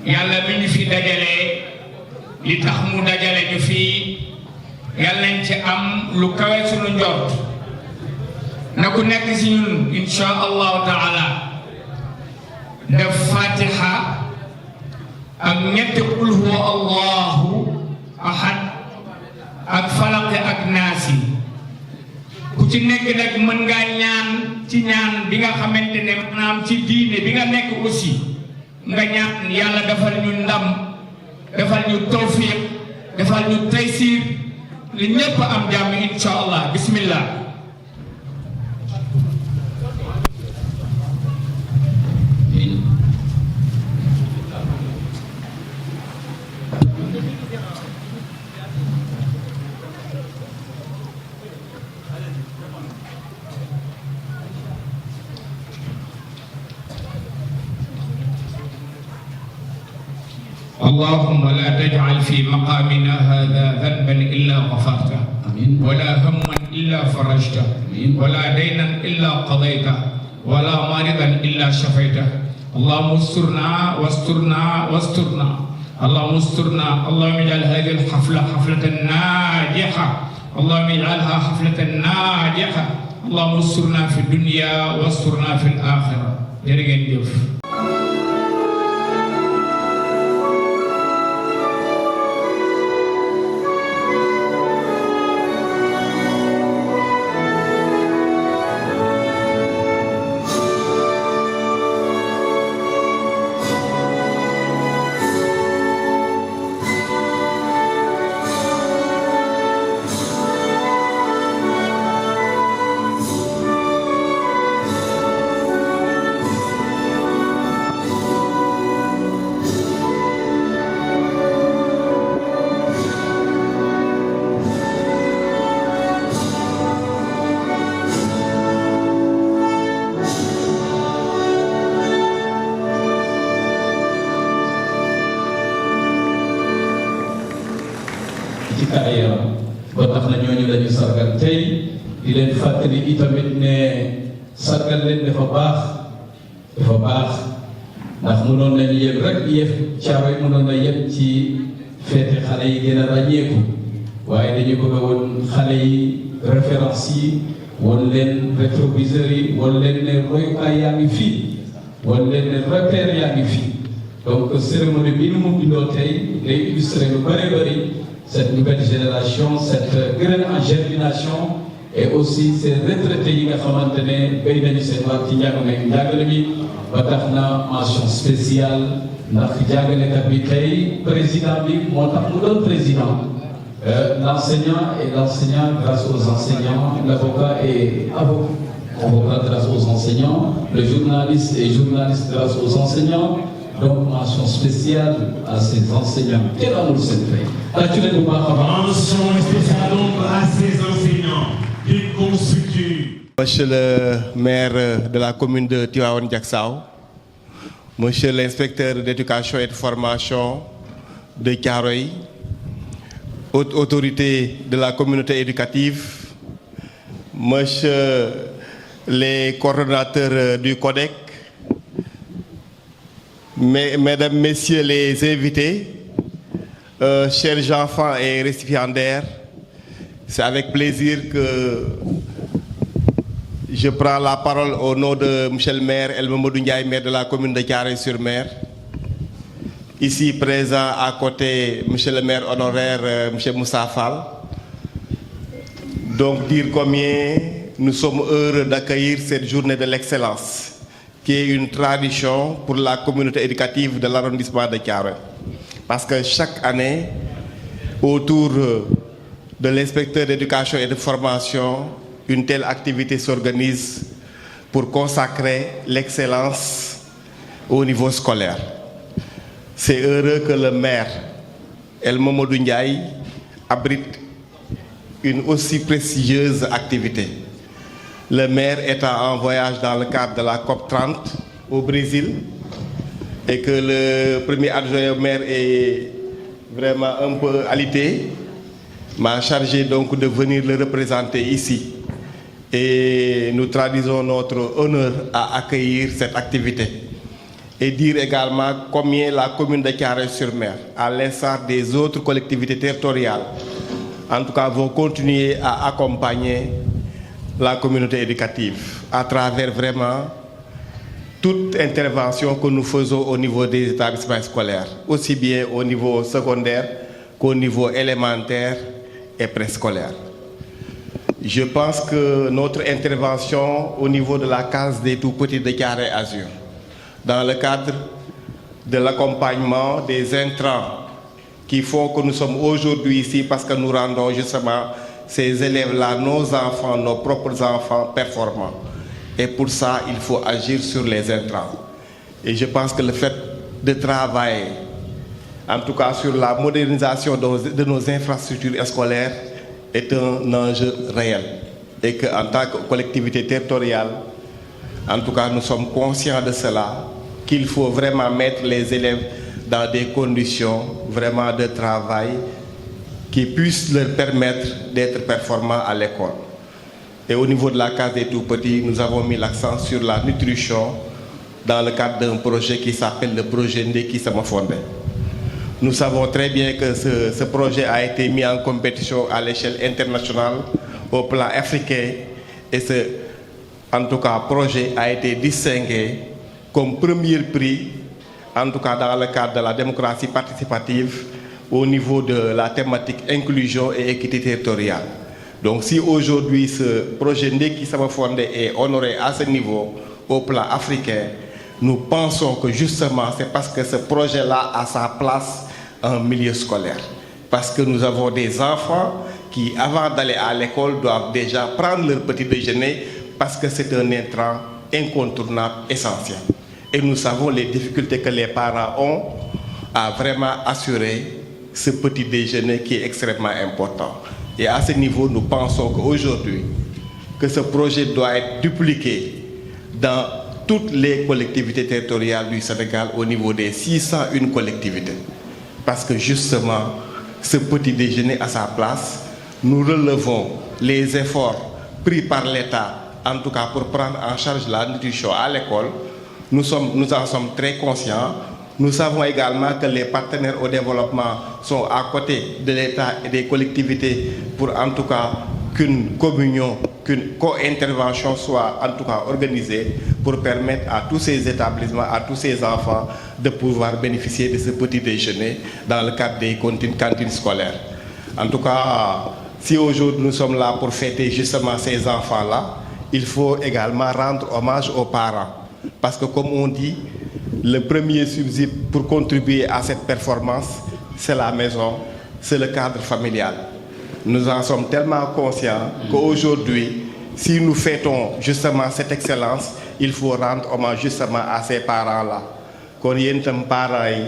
yàlla mi ñu fi dajalee li tax mu dajale ñu fii yàlla nañ ci am lu kawe sunu njort na ku nekk ci ñun insha allahu taala def fatiha ak ñetti qul huwa allahu ahad ak falaqi ak naasi ku ci nekk nag mën ngaa ñaan ci ñaan bi nga xamante ne maanaam ci diine bi nga nekk aussi nga ñaan yàlla defal ñu ndam defal ñu tawfiq defal ñu taysir li ñépp am jàmm insha allah bismillah اللهم لا تجعل في مقامنا هذا ذنبا إلا غفرته ولا هما إلا فرجته ولا دينا إلا قضيته ولا مريضا إلا شفيته اللهم استرنا واسترنا واسترنا اللهم استرنا اللهم اجعل هذه الحفلة حفلة ناجحة اللهم اجعلها حفلة ناجحة اللهم استرنا في الدنيا واسترنا في الآخرة جرجن ba tax na ñooñu lañu sargal tey di leen fàttali itamit ne sargal leen dafa baax ndax mënoon nañu yem rek yëf caaro yi mënoon na yem ci feete xale yi gën a ràññeeku waaye dañu bëgg a woon xale yi référence yi woon leen rétroviseur yi woon leen ne royukaay yaa ngi fii woon leen ne repère yaa ngi fii donc cérémonie bi nu mu bindoo tey day illustrer lu bëri cette nouvelle génération, cette graine en germination et aussi ces retraités yi nga xamante ne béy nañu seen waat ci njàngale mi ba tax na mention spéciale ndax jàngalekat bi tey président bi moo tax mu doon président l'enseignant et l'enseignant grâce aux enseignants, l'avocat et avocat grâce aux enseignants, le journaliste et journaliste grâce aux enseignants. Donc, mention spéciale à ces enseignants. Quel amour c'est fait. Mention spéciale donc à ces enseignants qui constituent. Monsieur le maire de la commune de Tivaouane-Diacksao, monsieur l'inspecteur d'éducation et de formation de Thiaroye, haute autorité de la communauté éducative, monsieur les coordonnateurs du CODEC, mesdames, messieurs les invités, chers enfants et récipiendaires, c'est avec plaisir que je prends la parole au nom de monsieur le maire El Mamadou Ndiaye, maire de la commune de Thiaroye-sur-Mer, ici présent à côté monsieur le maire honoraire monsieur Moussa Fall. Donc dire combien nous sommes heureux d'accueillir cette journée de l'excellence, qui est une tradition pour la communauté éducative de l'arrondissement de Thiaroye. Parce que chaque année, autour de l'inspecteur d'éducation et de formation, une telle activité s'organise pour consacrer l'excellence au niveau scolaire. C'est heureux que le maire, El Mamadou Ndiaye, abrite une aussi prestigieuse activité. Le maire étant en voyage dans le cadre de la COP30 au Brésil, et que le premier adjoint au maire est vraiment un peu alité, m'a chargé donc de venir le représenter ici. Et nous traduisons notre honneur à accueillir cette activité. et dire également combien la commune de Thiaroye-sur-Mer, à l'instar des autres collectivités territoriales, en tout cas vont continuer à accompagner la communauté éducative à travers vraiment toute intervention que nous faisons au niveau des établissements scolaires, aussi bien au niveau secondaire qu'au niveau élémentaire et préscolaire. Je pense que notre intervention au niveau de la case des tout-petits de Thiaroye Azur, dans le cadre de l'accompagnement des intrants qui font que nous sommes aujourd'hui ici parce que nous rendons justement ces élèves-là, nos enfants, nos propres enfants performants. Et pour ça, il faut agir sur les intrants. Et je pense que le fait de travailler, en tout cas sur la modernisation de nos infrastructures scolaires, est un enjeu réel. Et qu'en tant que collectivité territoriale, en tout cas, nous sommes conscients de cela, qu'il faut vraiment mettre les élèves dans des conditions vraiment de travail qui puissent leur permettre d'être performants à l'école. Et au niveau de la case des tout-petits, nous avons mis l'accent sur la nutrition dans le cadre d'un projet qui s'appelle le projet Ndeki Sama Fondé. Nous savons très bien que ce projet a été mis en compétition à l'échelle internationale, au plan africain, et en tout cas, projet a été distingué comme premier prix, en tout cas dans le cadre de la démocratie participative, au niveau de la thématique inclusion et équité territoriale. Donc si aujourd'hui ce projet Ndeki Sama Fondé est honoré à ce niveau, au plan africain, nous pensons que justement c'est parce que ce projet-là a sa place en milieu scolaire. Parce que nous avons des enfants qui, avant d'aller à l'école, doivent déjà prendre leur petit déjeuner parce que c'est un intrant incontournable, essentiel. Et nous savons les difficultés que les parents ont à vraiment assurer ce petit déjeuner qui est extrêmement important. Et à ce niveau, nous pensons qu'aujourd'hui, que ce projet doit être dupliqué dans toutes les collectivités territoriales du Sénégal au niveau des 601 collectivités. Parce que justement, ce petit déjeuner à sa place, nous relevons les efforts pris par l'État, en tout cas pour prendre en charge la nutrition à l'école. Nous en sommes très conscients. Nous savons également que les partenaires au développement sont à côté de l'État et des collectivités pour en tout cas qu'une communion, qu'une co-intervention soit en tout cas organisée pour permettre à tous ces établissements, à tous ces enfants de pouvoir bénéficier de ce petit déjeuner dans le cadre des cantines scolaires. En tout cas, si aujourd'hui nous sommes là pour fêter justement ces enfants-là, il faut également rendre hommage aux parents. Parce que comme on dit, le premier subside pour contribuer à cette performance, c'est la maison, c'est le cadre familial. Nous en sommes tellement conscients qu'aujourd'hui, si nous fêtons justement cette excellence, il faut rendre hommage justement à ces parents-là. Kon yéen tam parents yi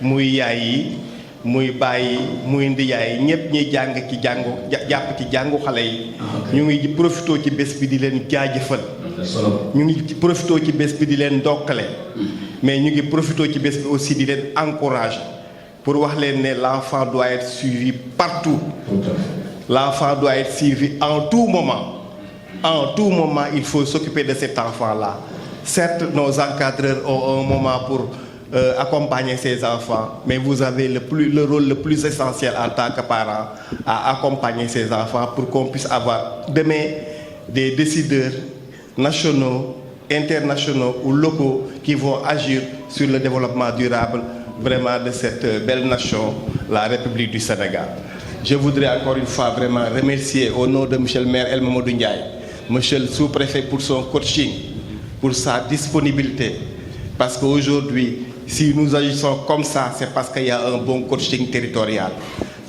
muy yaay yi muy baay yi muy ndiyaay yi ñëpp ñuy jàng ci jàngu jàpp ci jàngu xale yi ñu ngi profitoo ci bés bi di leen jaajëfal ñu ngi profitoo ci bés bi di leen ndokkale mais ñu ngi profitoo ci bés bi aussi di leen encourager pour wax leen ne l'enfant doit être suivi partout. L'enfant doit être suivi en tout moment. En tout moment, il faut s'occuper de cet enfant-là. Certes, nos encadreurs ont un moment pour accompagner ces enfants, mais vous avez le rôle le plus essentiel en tant que parent à accompagner ces enfants pour qu'on puisse avoir demain des décideurs nationaux, internationaux ou locaux qui vont agir sur le développement durable vraiment de cette belle nation, la République du Sénégal. Je voudrais encore une fois vraiment remercier au nom de M. le maire El Mamadou Ndiaye, M. le sous-préfet pour son coaching, pour sa disponibilité. Parce qu'aujourd'hui, si nous agissons comme ça, c'est parce qu'il y a un bon coaching territorial.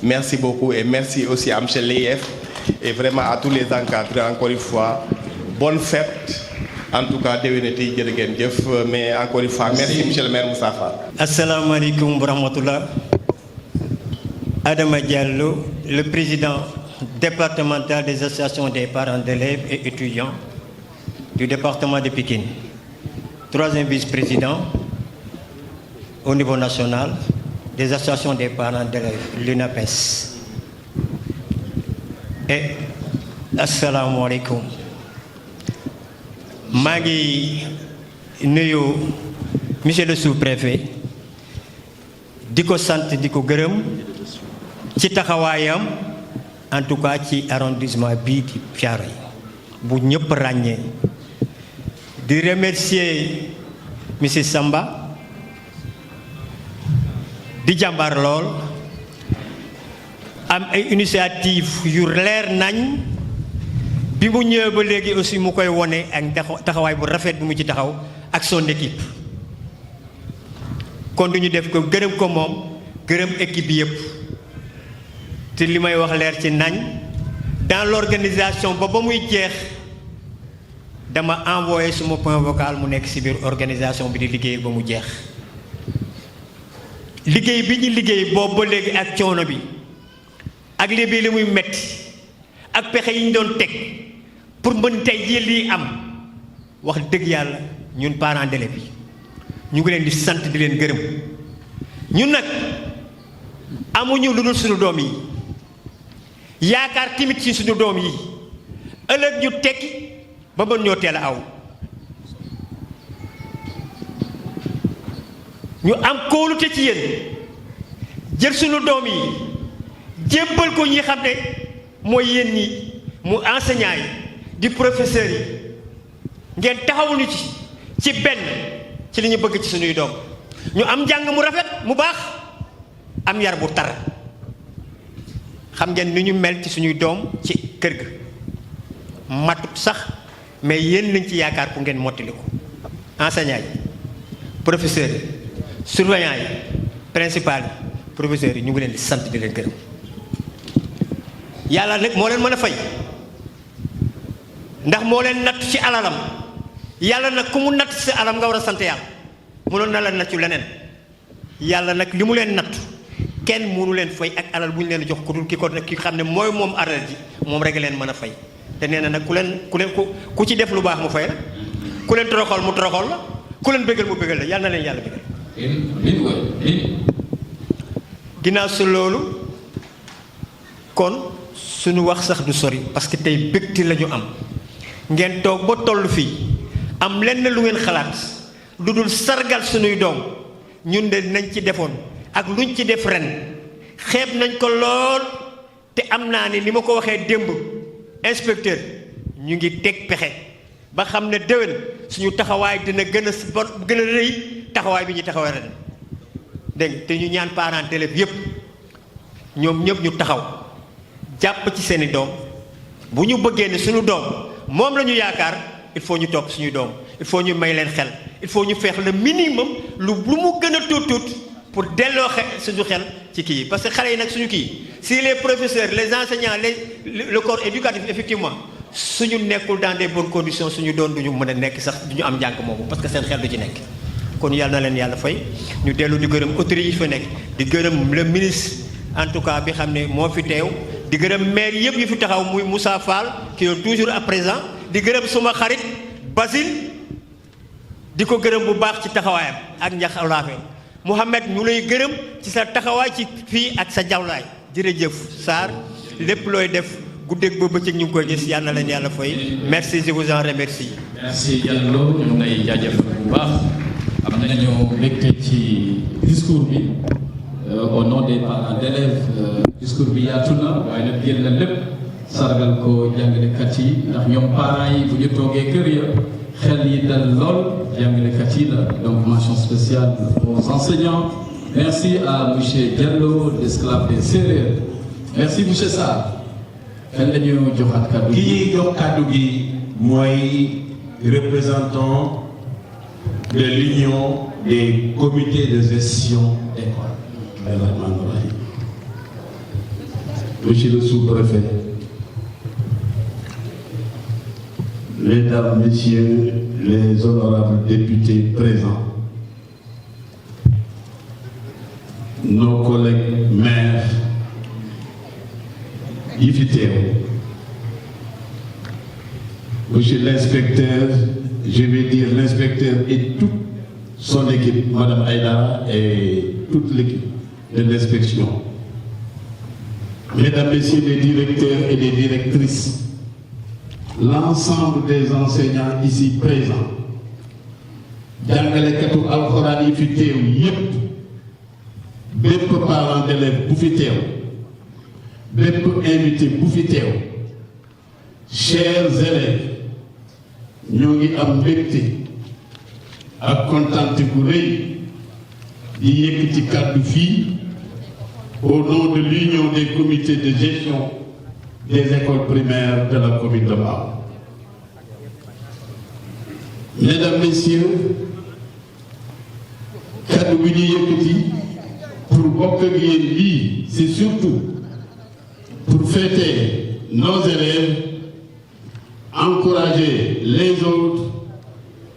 Merci beaucoup et merci aussi à M. l'EF et vraiment à tous les encadrés encore une fois. Bonne fête. En tout cas, mais encore une fois, merci M. le maire Moussa Fall. Assalamu alaikum wa rahmatullah. Adama Diallo, le président départemental des associations des parents d'élèves et étudiants du département de Pikine. Troisième vice-président au niveau national des associations des parents d'élèves, l'UNAPES. Et assalamu alaikum. Magi nuyu monsieur le sous-préfet di ko sant di ko gërëm ci taxawaayam en tout cas ci arrondissement bii di Thiaroye bu ñëpp ràññee di remercier monsieur Samba di jàmbaar lool am ay initiative yu leer nañ bi mu ñëwee ba léegi aussi mu koy wone ak taxawaay bu rafet bi mu ci taxaw ak son équipe kon duñu def ko gërëm ko moom gërëm équipe bi yëpp te li may wax leer ci nañ dans l'organisation ba muy jeex dama envoyé suma point vocal mu nekk ci biir organisation bi di liggéey ba mu jeex liggéey bi ñu liggéey boobu ba léegi ak coono bi ak léegi li muy metti ak pexe yi ñu doon teg pour mën tey jii lii am wax dëgg yàlla ñun parents d'élèves bi ñu ngi leen di sant di leen gërëm ñun nag amuñu lu dul suñu doom yi yaakaar timit ci suñu doom yi ëllëg ñu tekki ba mën ñoo teel a aw ñu am kóolute ci yéen jël suñu doom yi jébbal ko ñi xam ne mooy yéen ñi mu enseignant yi di professeurs yi ngeen taxawuñu ci benn ci li ñu bëgg ci suñuy doom ñu am njàng mu rafet mu baax am yar bu tar xam ngeen ni ñu mel ci suñuy doom ci kër ga matut sax mais yéen lañ ci yaakaar pour ngeen mottali ko enseignant yi professeurs yi surveillant yi principal yi professeurs yi ñu ngi leen di sant di leen gërëm yàlla nag moo leen mën a fay ndax moo leen natt ci alalam yàlla nag ku mu natt ci alam nga war a sant yàlla mënoon na la natt ci leneen yàlla nag li mu leen natt kenn mënu leen fay ak alal bu ñu leen jox ku dul ki xam ne mooy moom alal ji moom rek leen mën a fay te nee na nag ku ci def lu baax mu fay la ku leen toroxal mu toroxal la ku leen bëggal mu bëggal la yàlla na leen yàlla bëggal ginnaaw su loolu kon suñu wax sax du sori parce que tey bégti la ñu am ngeen toog ba toll fii am lenn lu ngeen xalaat lu dul sargal suñuy doom ñun de nañ ci defoon ak luñ ci def ren xeeb nañ ko lool te am naa ni ma ko waxee démb inspecteur ñu ngi teg pexe ba xam ne déwén suñu taxawaay dina gën a rëy taxawaay bi ñu taxawee ren dégg te ñu ñaan parents d'élèves yépp ñoom ñëpp ñu taxaw jàpp ci seeni doom bu ñu bëggee ne suñu doom moom la ñu yaakaar il faut ñu topp suñuy doom il faut ñu may leen xel il faut ñu feex le minimum lu mu gën a tuut pour delloo suñu xel ci kii parce que xale yi nag suñu kii si les professeurs les enseignants le corps éducatif effectivement suñu nekkul dans des bonnes conditions suñu doon duñu mën a nekk sax duñu am njàng moomu parce que seen xel du ci nekk kon yàlla na leen yàlla fay ñu dellu di gërëm autorités yi fa nekk di gërëm le ministre en tout cas bi xam ne moo fi teew di gërëm maire yëpp yu fi taxaw muy Moussa Fall qui est toujours à présent di gërëm suma xarit Basile di ko gërëm bu baax ci taxawaayam ak njaxalaafe Mouhamed ñu lay gërëm ci sa taxawaay ci fii ak sa jawlaay jërëjëf Sarr lépp looy def guddeeg ba bëccëg ñu ngi koy gis yal na leen yàlla fay merci je vous en remercie. merci Diallo ñu ngi lay jaajëfal bu baax am nañu mbégte ci discours bi au nom des parents d'élèves discours bi yaatu na waaye nag jël na lépp sargal ko jàngalekat yi ndax ñoom parents yi bu ñu toogee kër ya xel yi dal lool jàngalekat yi la donc mention spéciale aux enseignants merci à monsieur Diallo d'Esclave des Sérères merci monsieur Sarr kan la ñu joxaat kaddu gi. ki ñuy jox kaddu gi mooy représentant de l'union des comités de gestion d'école. Monsieur le sous-préfet, Mesdames, Messieurs les honorables députés présents, nos collègues maires yi fi teew, Monsieur l'inspecteur, je vais dire l'inspecteur et toute son équipe, Madame Aïdara et toute l'équipe de l'inspection, Mesdames, Messieurs les directeurs et les directrices, l'ensemble des enseignants ici présents, jàngalekatu alxuraan yi fi teew yépp bépp parent d'élève bu fi teew bépp invité bu fi teew chers élèves ñoo ngi am mbégte ak kontante gu rëy di yëkkati kàddu fii au nom de l'Union des comités de gestion des écoles primaires de la commune de Mbao. Mesdames, Messieurs, kàddu bi ñu yëkkati pour bokk ak yéen lii, c'est surtout pour fêter nos élèves, encourager les autres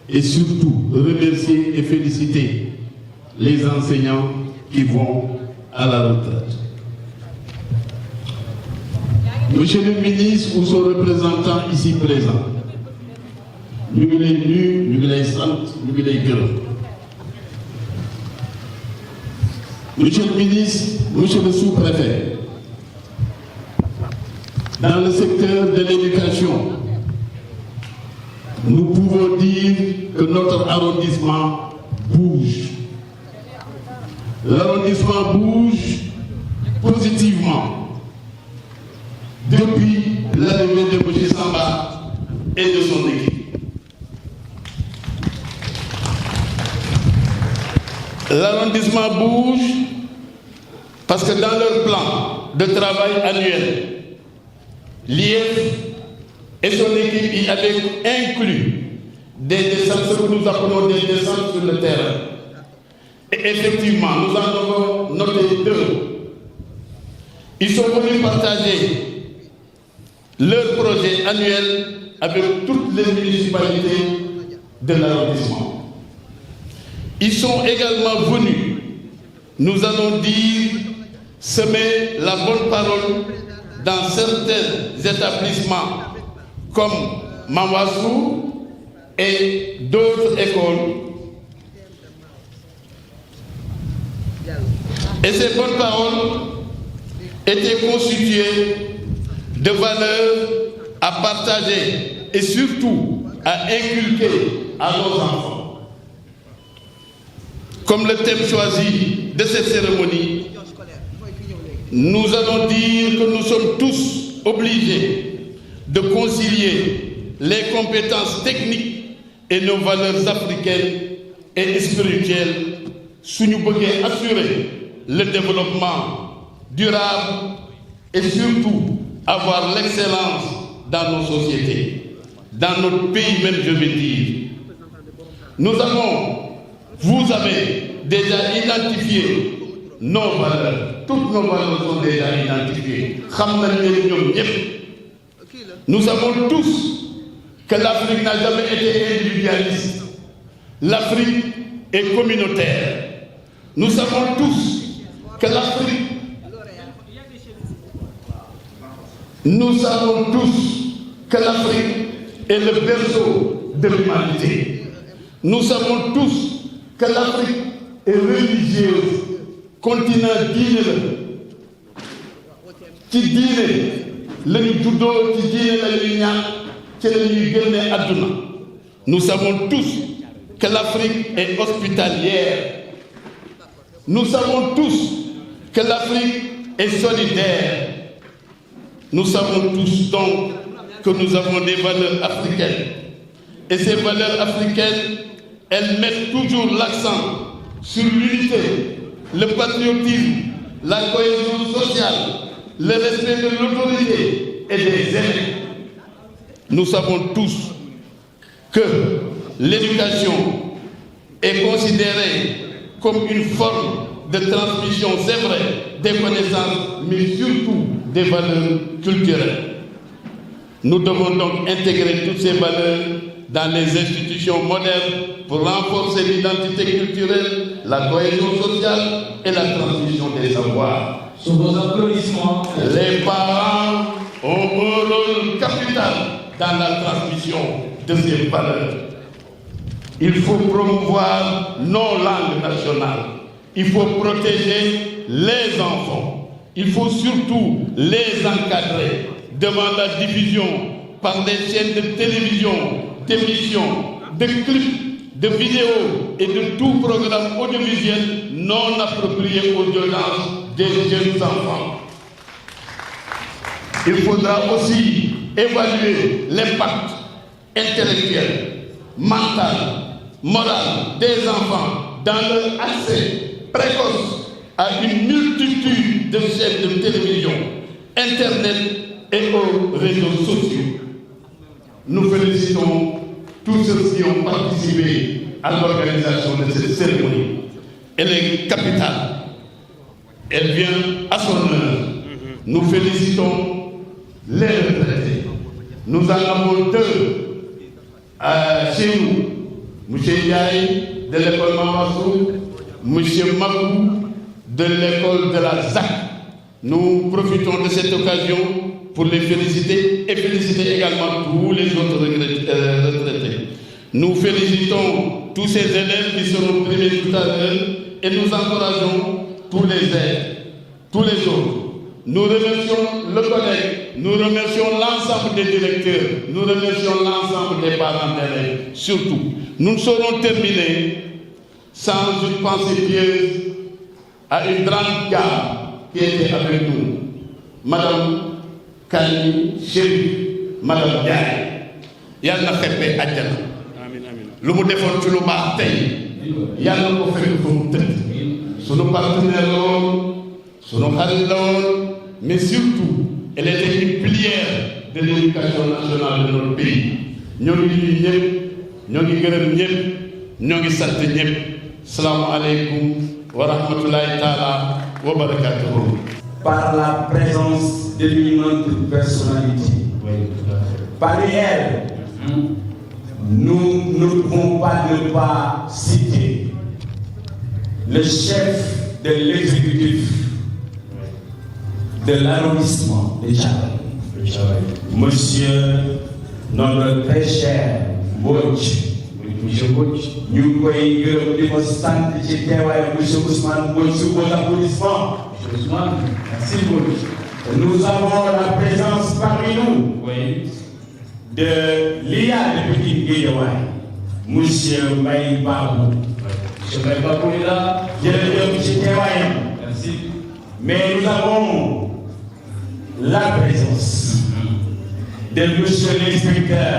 et surtout remercier et féliciter les enseignants qui vont à la retraite. Monsieur le ministre ou son représentant ici présent, ñu ngi lay nuyu, ñu ngi lay sant, ñu ngi lay gërëm. Monsieur le ministre, monsieur le sous-préfet, dans le secteur de l'éducation, nous pouvons dire que notre arrondissement bouge. L'arrondissement bouge positivement depuis l'arrivée de M. Samba et de son équipe. L'arrondissement bouge parce que dans leur plan de travail annuel, l'IEF et son équipe y avaient inclus des descentes, ce que nous appelons des descentes sur le terrain. Et effectivement, nous en avons noté 2. Ils sont venus partager leur projet annuel avec toutes les municipalités de l'arrondissement. Ils sont également venus, nous allons dire, semer la bonne parole dans certains établissements comme Mawassou et d'autres écoles. Et ces bonnes paroles étaient constituées de valeurs à partager et surtout à inculquer à nos enfants. Comme le thème choisi de cette cérémonie, nous allons dire que nous sommes tous obligés de concilier les compétences techniques et nos valeurs africaines et spirituelles si nous voulons assurer le développement durable et surtout avoir l'excellence dans nos sociétés, dans notre pays même, je veux dire. Vous avez déjà identifié nos valeurs. Toutes nos valeurs sont déjà identifiées. Nous savons tous que l'Afrique n'a jamais été individualiste. L'Afrique est communautaire. Nous savons tous que l'Afrique est le berceau de l'humanité. Nous savons tous que l'Afrique est religieuse, continent diine la ci diine la ñu juddoo ci diine la ñuy ñaan ci la ñuy génne àdduna. Nous savons tous que l'Afrique est hospitalière. Nous savons tous que l'Afrique est solidaire. Nous savons tous donc que nous avons des valeurs africaines. Et ces valeurs africaines, elles mettent toujours l'accent sur l'unité, le patriotisme, la cohésion sociale, le respect de l'autorité et des aînés. Nous savons tous que l'éducation est considérée comme une forme de transmission, c'est vrai, des connaissances, mais surtout des valeurs culturelles. Nous devons donc intégrer toutes ces valeurs dans les institutions modernes pour renforcer l'identité culturelle, la cohésion sociale et la transmission des savoirs. Sous vos applaudissements. Les parents ont un rôle capital dans la transmission de ces valeurs. Il faut promouvoir nos langues nationales. Il faut protéger les enfants. Il faut surtout les encadrer devant la diffusion par les chaînes de télévision, d'émissions, de clips, de vidéos et de tout programme audiovisuel non approprié aux violences des jeunes enfants. Il faudra aussi évaluer l'impact intellectuel, mental, moral des enfants dans leur accès précoce à une multitude de chaînes de télévision, Internet et aux réseaux sociaux. Nous félicitons tous ceux qui ont participé à l'organisation de cette cérémonie. Elle est capitale. Elle vient à son heure. Nous félicitons les retraités. Nous en avons deux chez nous. M. Ndiaye de l'école Mamassou, M. Makou de l'école de la ZAC. Nous profitons de cette occasion pour les féliciter et féliciter également tous les autres retraités. Nous félicitons tous ces élèves qui seront primés tout à l'heure et nous encourageons tous les aides, tous les autres. Nous remercions le collègue, nous remercions l'ensemble des directeurs, nous remercions l'ensemble des parents d'élèves. Surtout, nous ne saurons terminer sans une pensée pieuse à une grande dame qui était avec nous, Madame Kani Chérif, Madame Diaye. Yàlla na fekkee àjjana. Lu mu defoon ci lu baax tey yàlla na ko fekk fa mu tëdd. Sunu partenaire la woon, sunu xarit la woon, mais surtout elle était une pilière de l'éducation nationale de notre pays. Ñoo ngi nuyu ñëpp, ñoo ngi gërëm ñëpp, ñoo ngi sant ñëpp. Salaamu aleykum wa rahmatullahi taala wa barakatuhu. Par la présence d'éminentes personnalités. Parmi elles, nous ne pouvons pas ne pas citer le chef de l'exécutif de l'arrondissement de Thiaroye, Monsieur notre très cher Mbodj. Monsieur Mbodj, ñu koy gërëm di ko sant ci teewaayu Monsieur Ousmane Mbodj sous vos applaudissements. Monsieur Ousmane, merci Mbodj. Nous avons la présence parmi nous de l'IA de Pikine Guédiawaye, Monsieur Mbaye Babou. Monsieur Mbaye Babou est là. Jërëjëf ci teewaayam. Merci. Mais nous avons la présence de Monsieur l'inspecteur,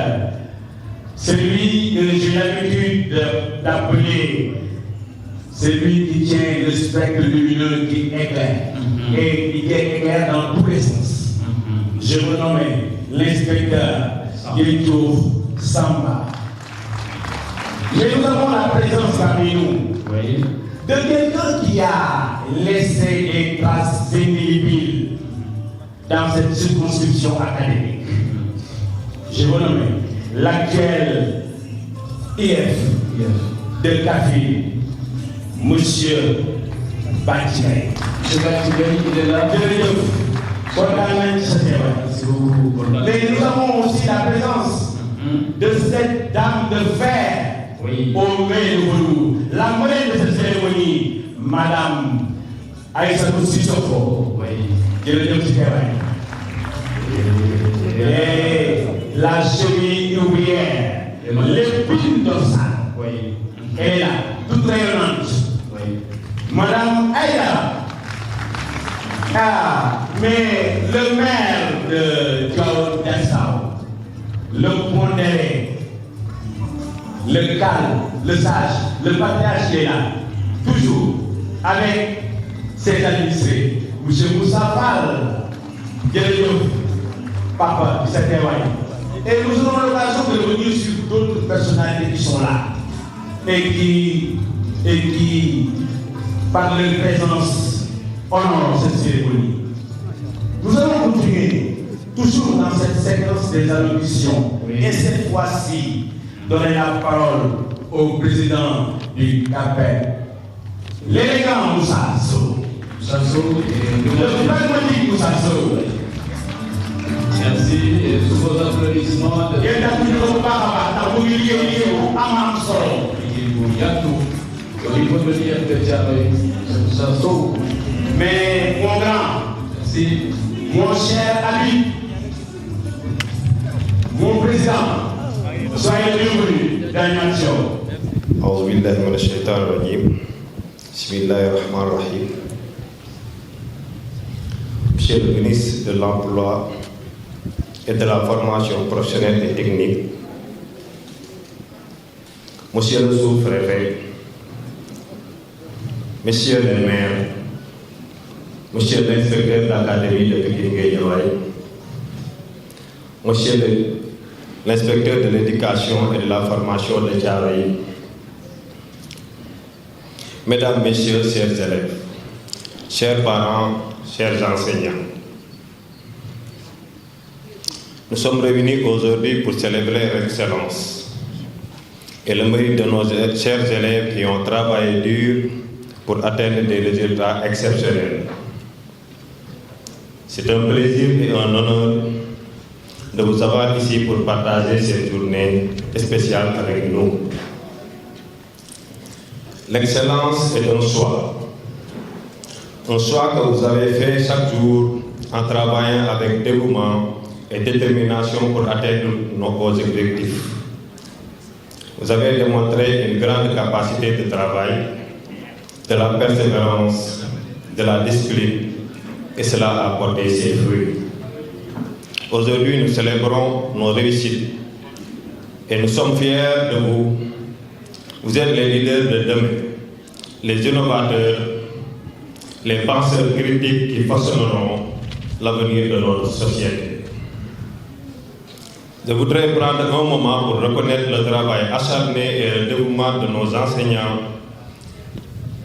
celui que j'ai l'habitude d'appeler celui qui tient le spectre lumineux qui éclaire et qui éclaire dans tous les sens. Je vous nomme l'inspecteur Guétour Samba. Mais nous avons la présence parmi nous de quelqu'un qui a laissé des traces indélébiles dans cette circonscription académique. Je vous nomme l'actuel IF de Kaffrine, Monsieur Batigay. Monsieur Batigay, il est là. Mais nous avons aussi la présence de cette dame de fer au Mélou, la moyenne de cette cérémonie, Madame Aïssatou Sissoko. Et la cheville ouvrière, l'épine dorsale, elle est là, toute rayonnante. Madame Aïda. Ah, mais le maire de Diao Dassao, le pondéré, le calme, le sage, le patriarche est là, toujours avec ses administrés. M. Moussa Fall, Papa, qui s'est témoigné. Et nous aurons l'occasion de revenir sur d'autres personnalités qui sont là et qui par leur présence, honorent cette cérémonie. Nous allons continuer toujours dans cette séquence des allocutions et cette fois-ci donner la parole au président du CAPEC, l'élégant Moussa Sow. Le pragmatique Moussa Sow. Merci et sous vos applaudissements. Mais mon grand, merci. Mon cher ami, mon président, soyez bienvenus dans une nation. أعوذ بالله من الشيطان الرجيم بسم الله الرحمن الرحيم. Monsieur le ministre de l'Emploi et de la formation professionnelle et technique, Monsieur le sous-préfet, Monsieur le maire, Monsieur l'inspecteur de l'Académie de Pikine-Guédiawaye, Monsieur l'inspecteur de l'éducation et de la formation de Thiaroye, Mesdames, Messieurs, chers élèves, chers parents, chers enseignants, nous sommes réunis aujourd'hui pour célébrer l'excellence et le mérite de nos chers élèves qui ont travaillé dur pour atteindre des résultats exceptionnels. C'est un plaisir et un honneur de vous avoir ici pour partager cette journée spéciale avec nous. L'excellence est un choix que vous avez fait chaque jour en travaillant avec dévouement et détermination pour atteindre vos objectifs. Vous avez démontré une grande capacité de travail, de la persévérance, de la discipline, et cela a porté ses fruits. Aujourd'hui, nous célébrons nos réussites et nous sommes fiers de vous. Vous êtes les leaders de demain, les innovateurs, les penseurs critiques qui façonneront l'avenir de notre société. Je voudrais prendre un moment pour reconnaître le travail acharné et le dévouement de nos enseignants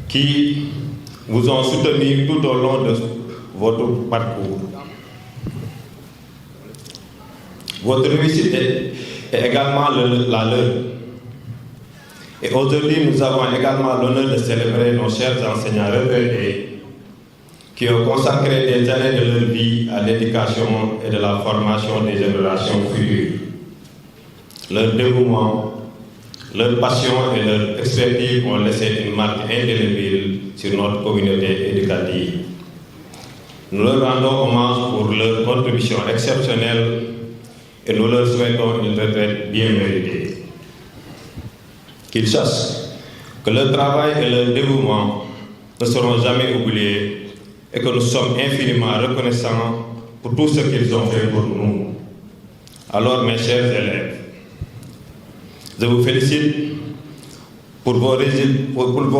qui vous ont soutenu tout au long de votre parcours. Votre réussite est également la leur. Et aujourd'hui, nous avons également l'honneur de célébrer nos chers enseignants retraités qui ont consacré des années de leur vie à l'éducation et de la formation des générations futures. Leur dévouement, leur passion et leur expertise ont laissé une marque indélébile sur notre communauté éducative. Nous leur rendons hommage pour leur contribution exceptionnelle et nous leur souhaitons une retraite bien méritée. Qu'ils sachent que leur travail et leur dévouement ne seront jamais oubliés et que nous sommes infiniment reconnaissants pour tout ce qu'ils ont fait pour nous. Alors, mes chers élèves, je vous félicite pour vos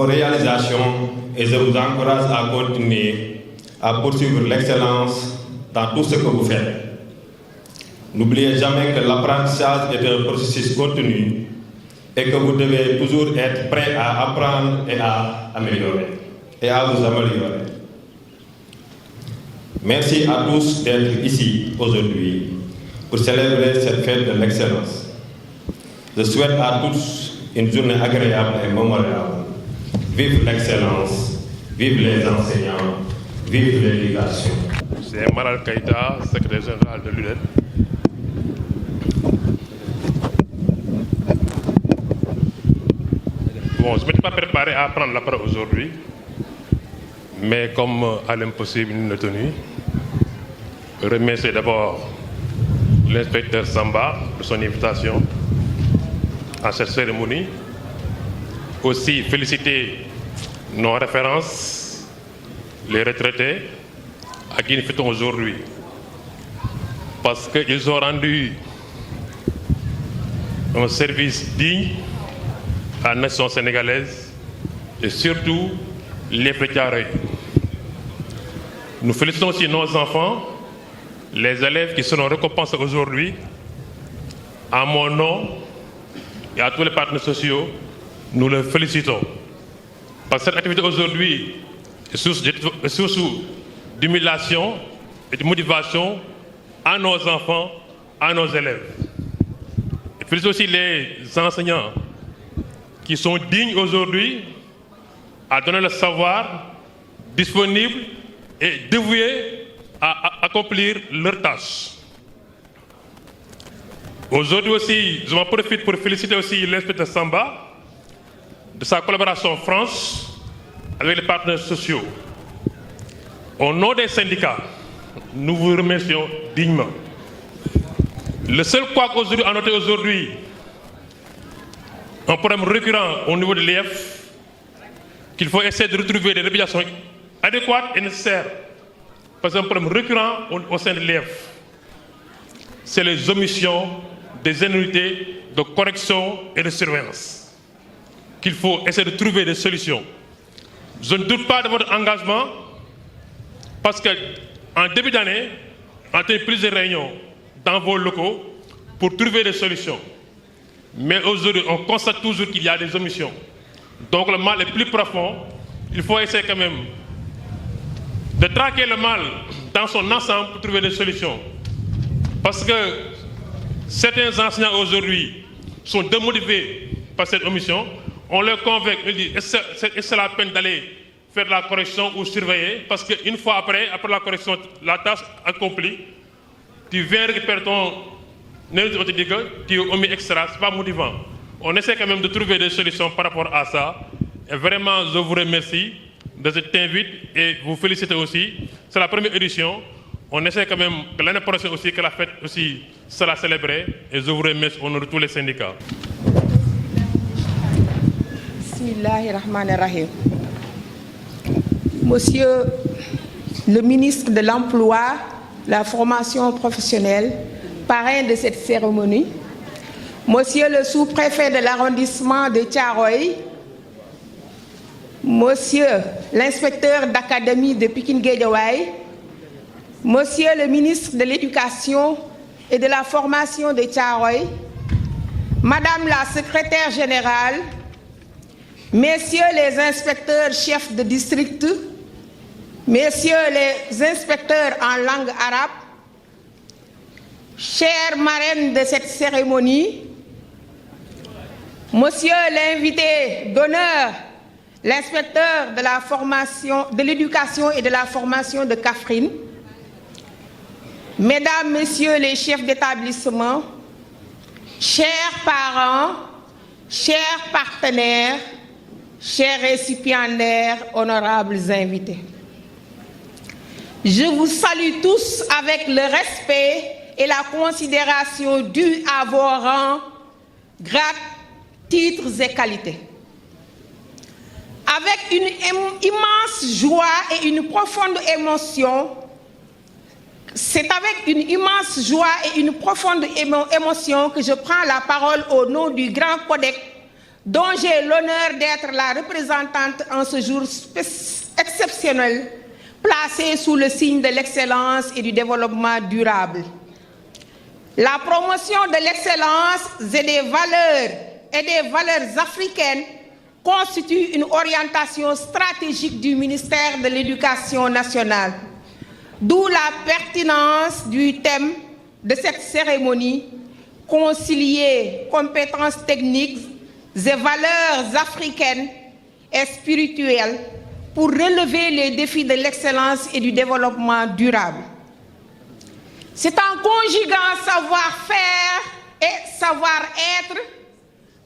réalisations et je vous encourage à continuer à poursuivre l'excellence dans tout ce que vous faites. N'oubliez jamais que l'apprentissage est un processus continu et que vous devez toujours être prêt à apprendre et à vous améliorer. Merci à tous d'être ici aujourd'hui pour célébrer cette fête de l'excellence. Je souhaite à tous une journée agréable et mémorable. Vive l'excellence, vive les enseignants, vive l'éducation. C'est Malal Keïta, secrétaire général de l'UNED. Bon, je ne m'étais pas préparé à prendre la parole aujourd'hui, mais comme à l'impossible, il l'a tenu. Je remercie d'abord l'inspecteur Samba de son invitation à cette cérémonie. Aussi féliciter nos références, les retraités, à qui nous fêtons aujourd'hui, parce qu'ils ont rendu un service digne à la nation sénégalaise et surtout les Thiaroye. Nous félicitons aussi nos enfants, les élèves qui seront récompensés aujourd'hui. À mon nom et à tous les partenaires sociaux, nous les félicitons. Parce que cette activité aujourd'hui est source d'humiliation et de motivation à nos enfants, à nos élèves. Et félicitons aussi les enseignants qui sont dignes aujourd'hui à donner le savoir disponible et dévoués à accomplir leurs tâches. Aujourd'hui aussi, je m'en profite pour féliciter aussi l'inspecteur Samba de sa collaboration franche avec les partenaires sociaux. Au nom des syndicats, nous vous remercions dignement. Le seul quoi qu'aujourd'hui, à noter aujourd'hui, un problème récurrent au niveau de l'EF, qu'il faut essayer de retrouver des réputations adéquates et nécessaires. Parce que c'est un problème récurrent au sein de l'EF. C'est les omissions des unités de correction et de surveillance. Qu'il faut essayer de trouver des solutions. Je ne doute pas de votre engagement, parce qu'en début d'année, on a tenu plusieurs réunions dans vos locaux pour trouver des solutions. Mais aujourd'hui, on constate toujours qu'il y a des omissions. Donc le mal est plus profond. Il faut essayer quand même de traquer le mal dans son ensemble pour trouver des solutions. Parce que certains enseignants aujourd'hui sont démotivés par cette omission. On leur convainc, ils disent, est-ce que c'est la peine d'aller faire la correction ou surveiller? Parce qu'une fois après la correction, la tâche accomplie, tu viens récupérer ton... On te dit que tu es omis extra, ce n'est pas motivant. On essaie quand même de trouver des solutions par rapport à ça. Et vraiment, je vous remercie de cette invite et vous féliciter aussi. C'est la première édition. On essaie quand même que l'année prochaine aussi, que la fête aussi sera célébrée. Et je vous remercie au nom de tous les syndicats. Bismillahirrahmanirrahim. Monsieur le ministre de l'Emploi, la formation professionnelle, parrain de cette cérémonie, Monsieur le sous-préfet de l'arrondissement de Thiaroye, Monsieur l'inspecteur d'académie de Pikine-Guédiawaye, Monsieur le ministre de l'Éducation et de la formation de Thiaroye, Madame la secrétaire générale, Messieurs les inspecteurs chefs de district, Messieurs les inspecteurs en langue arabe, chère marraine de cette cérémonie, Monsieur l'invité d'honneur, l'inspecteur de la formation, de l'éducation et de la formation de Kaffrine, Mesdames, Messieurs les chefs d'établissement, chers parents, chers partenaires, chers récipiendaires, honorables invités. Je vous salue tous avec le respect et la considération due à vos rangs, grades, titres et qualités. Avec une immense joie et une profonde émotion, c'est avec une immense joie et une profonde émotion que je prends la parole au nom du Grand Codex, dont j'ai l'honneur d'être la représentante en ce jour exceptionnel, placé sous le signe de l'excellence et du développement durable. La promotion de l'excellence et des valeurs africaines constitue une orientation stratégique du ministère de l'Éducation nationale. D'où la pertinence du thème de cette cérémonie, concilier compétences techniques et valeurs africaines et spirituelles pour relever les défis de l'excellence et du développement durable. C'est en conjuguant savoir-faire et savoir-être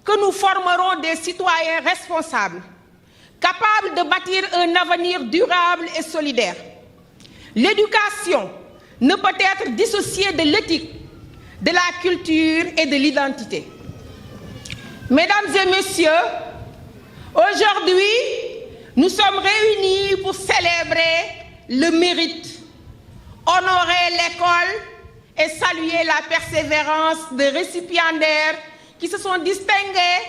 que nous formerons des citoyens responsables, capables de bâtir un avenir durable et solidaire. L'éducation ne peut être dissociée de l'éthique, de la culture et de l'identité. Mesdames et messieurs, aujourd'hui, nous sommes réunis pour célébrer le mérite, honorer l'école et saluer la persévérance des récipiendaires qui se sont distingués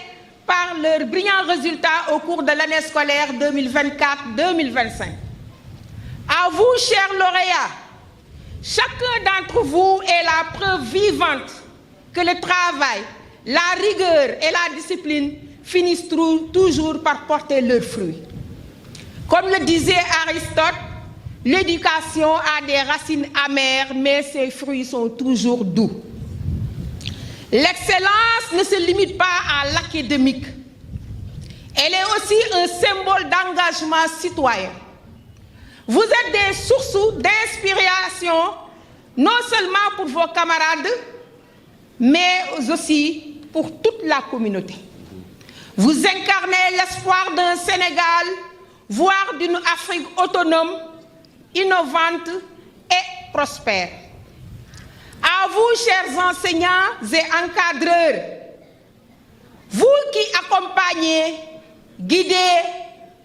par leurs brillants résultats au cours de l'année scolaire 2024-2025. À vous, chers lauréats, chacun d'entre vous est la preuve vivante que le travail, la rigueur et la discipline finissent toujours par porter leurs fruits. Comme le disait Aristote, l'éducation a des racines amères, mais ses fruits sont toujours doux. L'excellence ne se limite pas à l'académique. Elle est aussi un symbole d'engagement citoyen. Vous êtes des sources d'inspiration, non seulement pour vos camarades, mais aussi pour toute la communauté. Vous incarnez l'espoir d'un Sénégal, voire d'une Afrique autonome, innovante et prospère. À vous, chers enseignants et encadreurs, Vous qui accompagnez, guidez,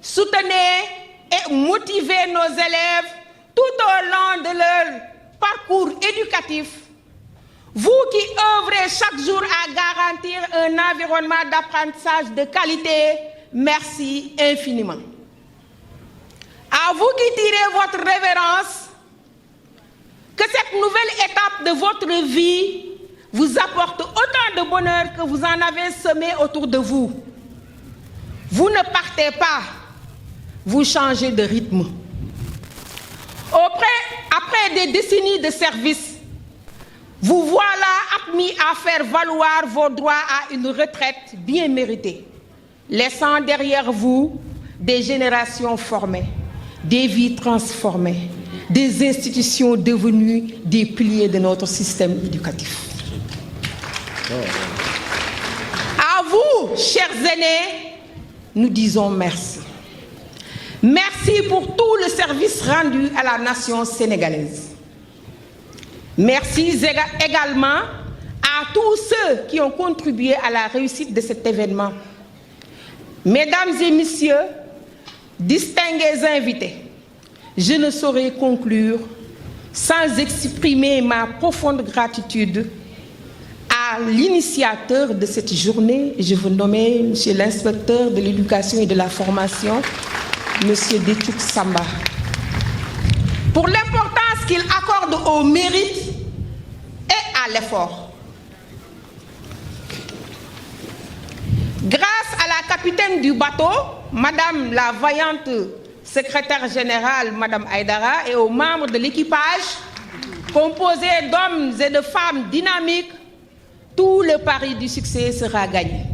soutenez et motivez nos élèves tout au long de leur parcours éducatif, vous qui œuvrez chaque jour à garantir un environnement d'apprentissage de qualité, merci infiniment. À vous qui tirez votre révérence, que cette nouvelle étape de votre vie vous apporte autant de bonheur que vous en avez semé autour de vous. Vous ne partez pas, vous changez de rythme. Après des décennies de service, vous voilà admis à faire valoir vos droits à une retraite bien méritée, laissant derrière vous des générations formées, des vies transformées, des institutions devenues des piliers de notre système éducatif. À vous, chers aînés, nous disons merci. Merci pour tout le service rendu à la nation sénégalaise. Merci également à tous ceux qui ont contribué à la réussite de cet événement. Mesdames et messieurs, distingués invités, je ne saurais conclure sans exprimer ma profonde gratitude à l'initiateur de cette journée. Je veux nommer M. l'inspecteur de l'éducation et de la formation, M. Détchouk Samba, pour l'importance qu'il accorde au mérite et à l'effort. Grâce à la capitaine du bateau, Madame la vaillante secrétaire générale, Madame Aïdara, et aux membres de l'équipage, composé d'hommes et de femmes dynamiques, tout le pari du succès sera gagné.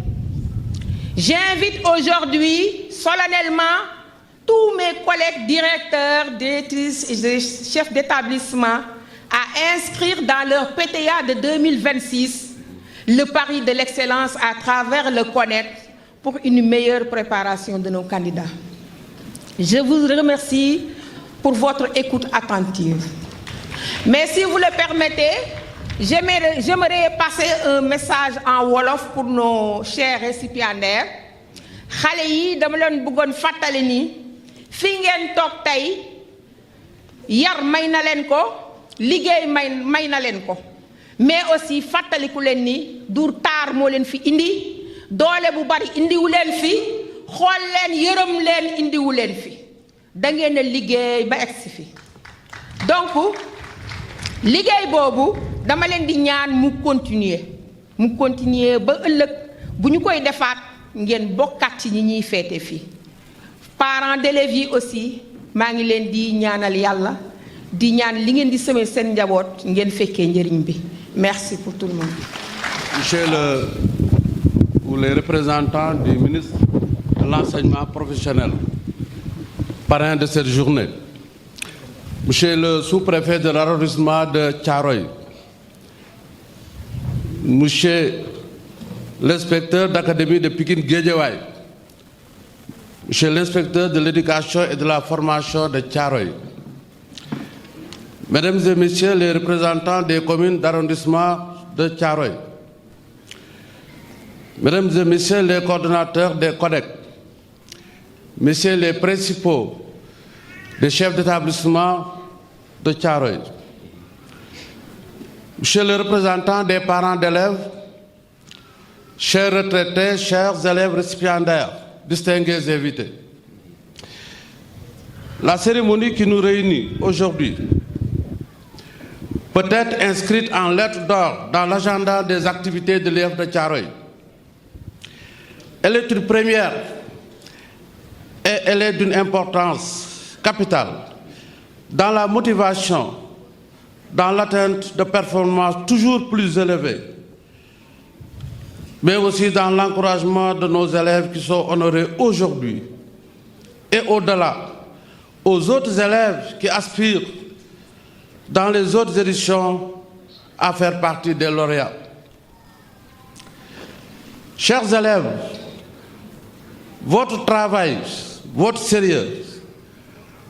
J'invite aujourd'hui solennellement tous mes collègues directeurs, directrices et chefs d'établissement à inscrire dans leur PTA de 2026 le pari de l'excellence à travers le connaître pour une meilleure préparation de nos candidats. Je vous remercie pour votre écoute attentive. Mais si vous le permettez, j'aimerais passer un message en Wolof pour nos chers récipiendaires. Xale yi dama leen bëggoon fàttali ni fi ngeen toog tey yar may na leen ko, liggéey may na leen ko, mais aussi fàttaliku leen ni dur taar moo leen fi indi, doole bu bari indiwu leen fi, xool leen yërëm leen indiwu leen fi, da ngeen a liggéey ba egsi fi. Donc liggéey boobu dama leen di ñaan mu continuer ba ëllëg bu ñu koy defaat ngeen bokkat ci ñi ñuy féete fii. Parents d'élèves yi aussi maa ngi leen di ñaanal yàlla di ñaan li ngeen di semé seen njaboot ngeen fekkee njëriñ bi. Merci pour tout le monde. Monsieur ou les représentants du ministre de l'enseignement professionnel, parrain de cette journée, Monsieur le sous-préfet de l'arrondissement de Thiaroye, Monsieur l'inspecteur d'académie de Pikine Guédiawaye, Monsieur l'inspecteur de l'éducation et de la formation de Thiaroye, Mesdames et Messieurs les représentants des communes d'arrondissement de Thiaroye, Mesdames et Messieurs les coordonnateurs des CODEC, Messieurs les principaux des chefs d'établissement de Thiaroye, Monsieur le représentant des parents d'élèves, chers retraités, chers élèves récipiendaires, distingués invités. La cérémonie qui nous réunit aujourd'hui peut être inscrite en lettres d'or dans l'agenda des activités de l'IEF de Thiaroye. Elle est une première et elle est d'une importance capitale dans la motivation, dans l'atteinte de performances toujours plus élevées, mais aussi dans l'encouragement de nos élèves qui sont honorés aujourd'hui et au-delà, aux autres élèves qui aspirent dans les autres éditions à faire partie des lauréats. Chers élèves, votre travail, votre sérieux,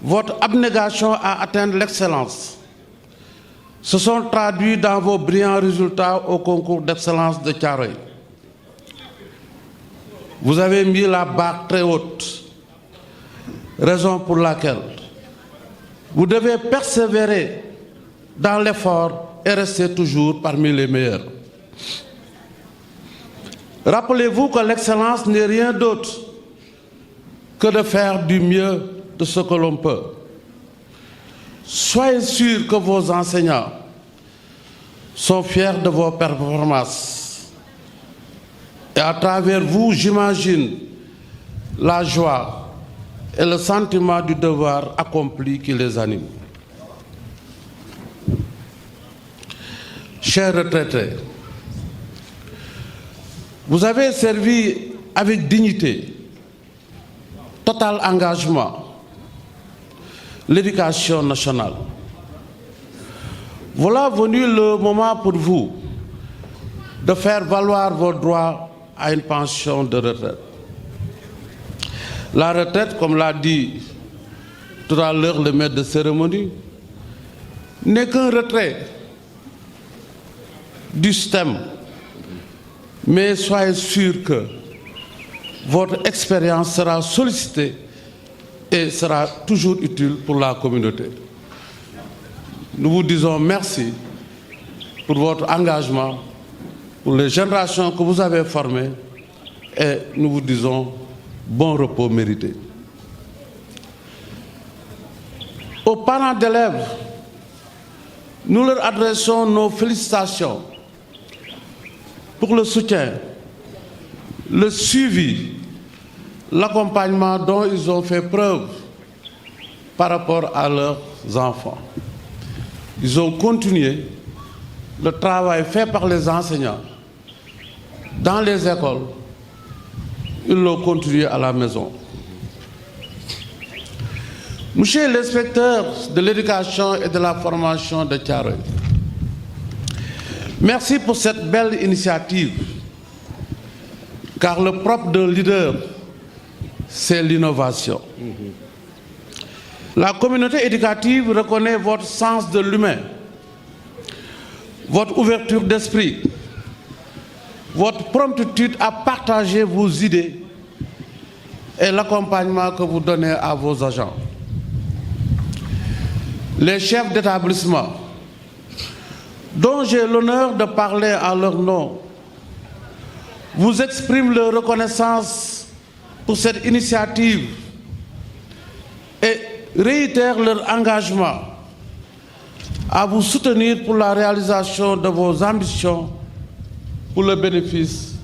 votre abnégation à atteindre l'excellence se sont traduits dans vos brillants résultats au concours d'excellence de Thiaroye. Vous avez mis la barre très haute, raison pour laquelle vous devez persévérer dans l'effort et rester toujours parmi les meilleurs. Rappelez-vous que l'excellence n'est rien d'autre que de faire du mieux de ce que l'on peut. Soyez sûrs que vos enseignants sont fiers de vos performances. Et à travers vous, j'imagine la joie et le sentiment du devoir accompli qui les anime. Chers retraités, vous avez servi avec dignité, total engagement, l'éducation nationale. Voilà venu le moment pour vous de faire valoir vos droits à une pension de retraite. La retraite, comme l'a dit tout à l'heure le maître de cérémonie, n'est qu'un retrait du système. Mais soyez sûrs que votre expérience sera sollicitée et sera toujours utile pour la communauté. Nous vous disons merci pour votre engagement, pour les générations que vous avez formées, et nous vous disons bon repos mérité. Aux parents d'élèves, nous leur adressons nos félicitations pour le soutien, le suivi, l'accompagnement dont ils ont fait preuve par rapport à leurs enfants. Ils ont continué le travail fait par les enseignants dans les écoles. Ils l'ont continué à la maison. Monsieur l'inspecteur de l'éducation et de la formation de Thiaroye, merci pour cette belle initiative, car le propre d'un leader, c'est l'innovation. La communauté éducative reconnaît votre sens de l'humain, votre ouverture d'esprit, votre promptitude à partager vos idées et l'accompagnement que vous donnez à vos agents. Les chefs d'établissement, dont j'ai l'honneur de parler en leur nom, vous expriment leur reconnaissance pour cette initiative et réitèrent leur engagement à vous soutenir pour la réalisation de vos ambitions pour le bénéfice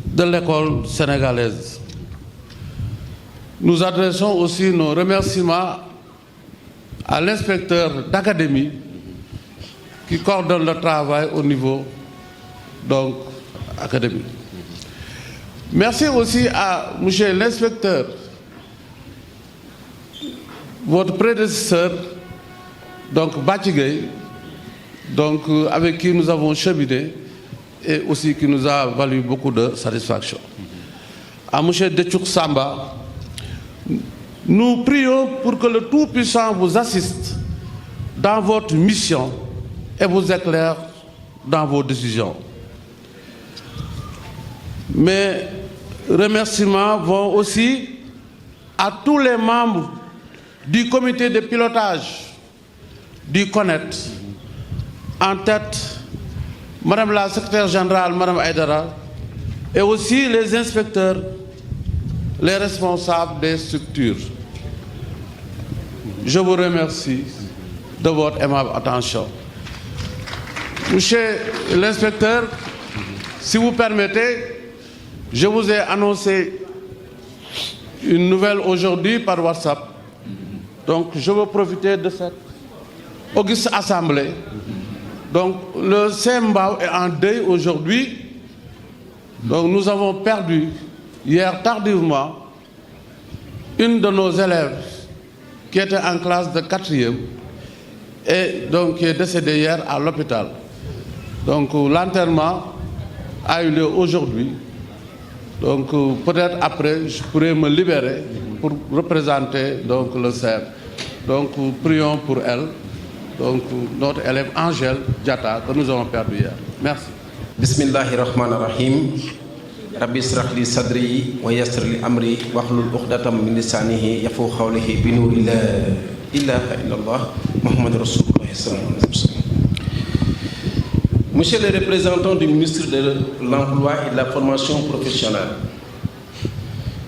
de l'école sénégalaise. Nous adressons aussi nos remerciements à l'inspecteur d'académie qui coordonne le travail au niveau donc académique. Merci aussi à monsieur l'inspecteur, votre prédécesseur, donc Batigay, donc avec qui nous avons cheminé et aussi qui nous a valu beaucoup de satisfaction. À monsieur Detchouk Samba, nous prions pour que le Tout-Puissant vous assiste dans votre mission et vous éclaire dans vos décisions. Mes remerciements vont aussi à tous les membres du comité de pilotage du CONET, en tête Madame la secrétaire générale, Madame Aïdara, et aussi les inspecteurs, les responsables des structures. Je vous remercie de votre aimable attention. Monsieur l'inspecteur, si vous permettez, je vous ai annoncé une nouvelle aujourd'hui par WhatsApp. Donc je veux profiter de cette auguste assemblée. Donc le CEMBAO est en deuil aujourd'hui. Donc nous avons perdu hier tardivement une de nos élèves qui était en classe de 4e et donc qui est décédée hier à l'hôpital. Donc l'enterrement a eu lieu aujourd'hui. Donc peut-être après je pourrai me libérer pour représenter donc le CER. Donc prions pour elle. Donc notre élève Angèle Diatta que nous avons perdu hier. Merci. Bismillahirrahmanirrahim. rabbi israh li sadri wa yassir li amri wahlul uqdatam min lisanihi yafqahu qawli bi nuri la ilaha illallah Muhammadur Rasulullah sallallahu alayhi wa sallam. Monsieur le représentant du ministre de l'Emploi et de la Formation professionnelle,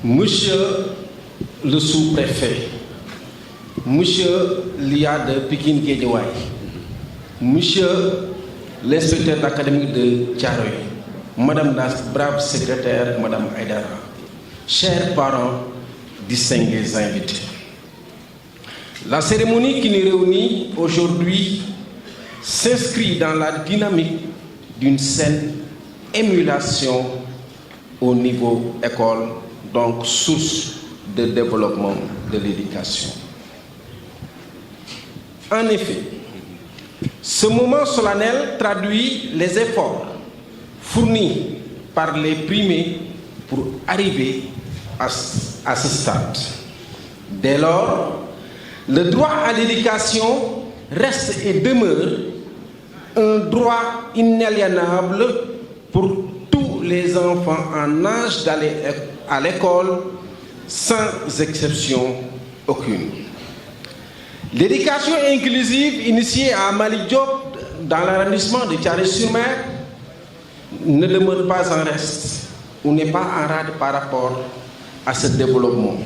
Monsieur le sous-préfet, Monsieur l'IA de Pikine Guédiawaye, Monsieur l'inspecteur d'académie de Thiaroye, Madame la brave secrétaire, Madame Aïdara, chers parents, distingués invités. La cérémonie qui nous réunit aujourd'hui s'inscrit dans la dynamique d'une saine émulation au niveau école, donc source de développement de l'éducation. En effet, ce moment solennel traduit les efforts fournis par les primés pour arriver à ce stade. Dès lors, le droit à l'éducation reste et demeure un droit inaliénable pour tous les enfants en âge d'aller à l'école, sans exception aucune. L'éducation inclusive initiée à Malick Diop dans l'arrondissement de Thiaroye-sur-Mer ne demeure pas en reste ou n'est pas en rade par rapport à ce développement.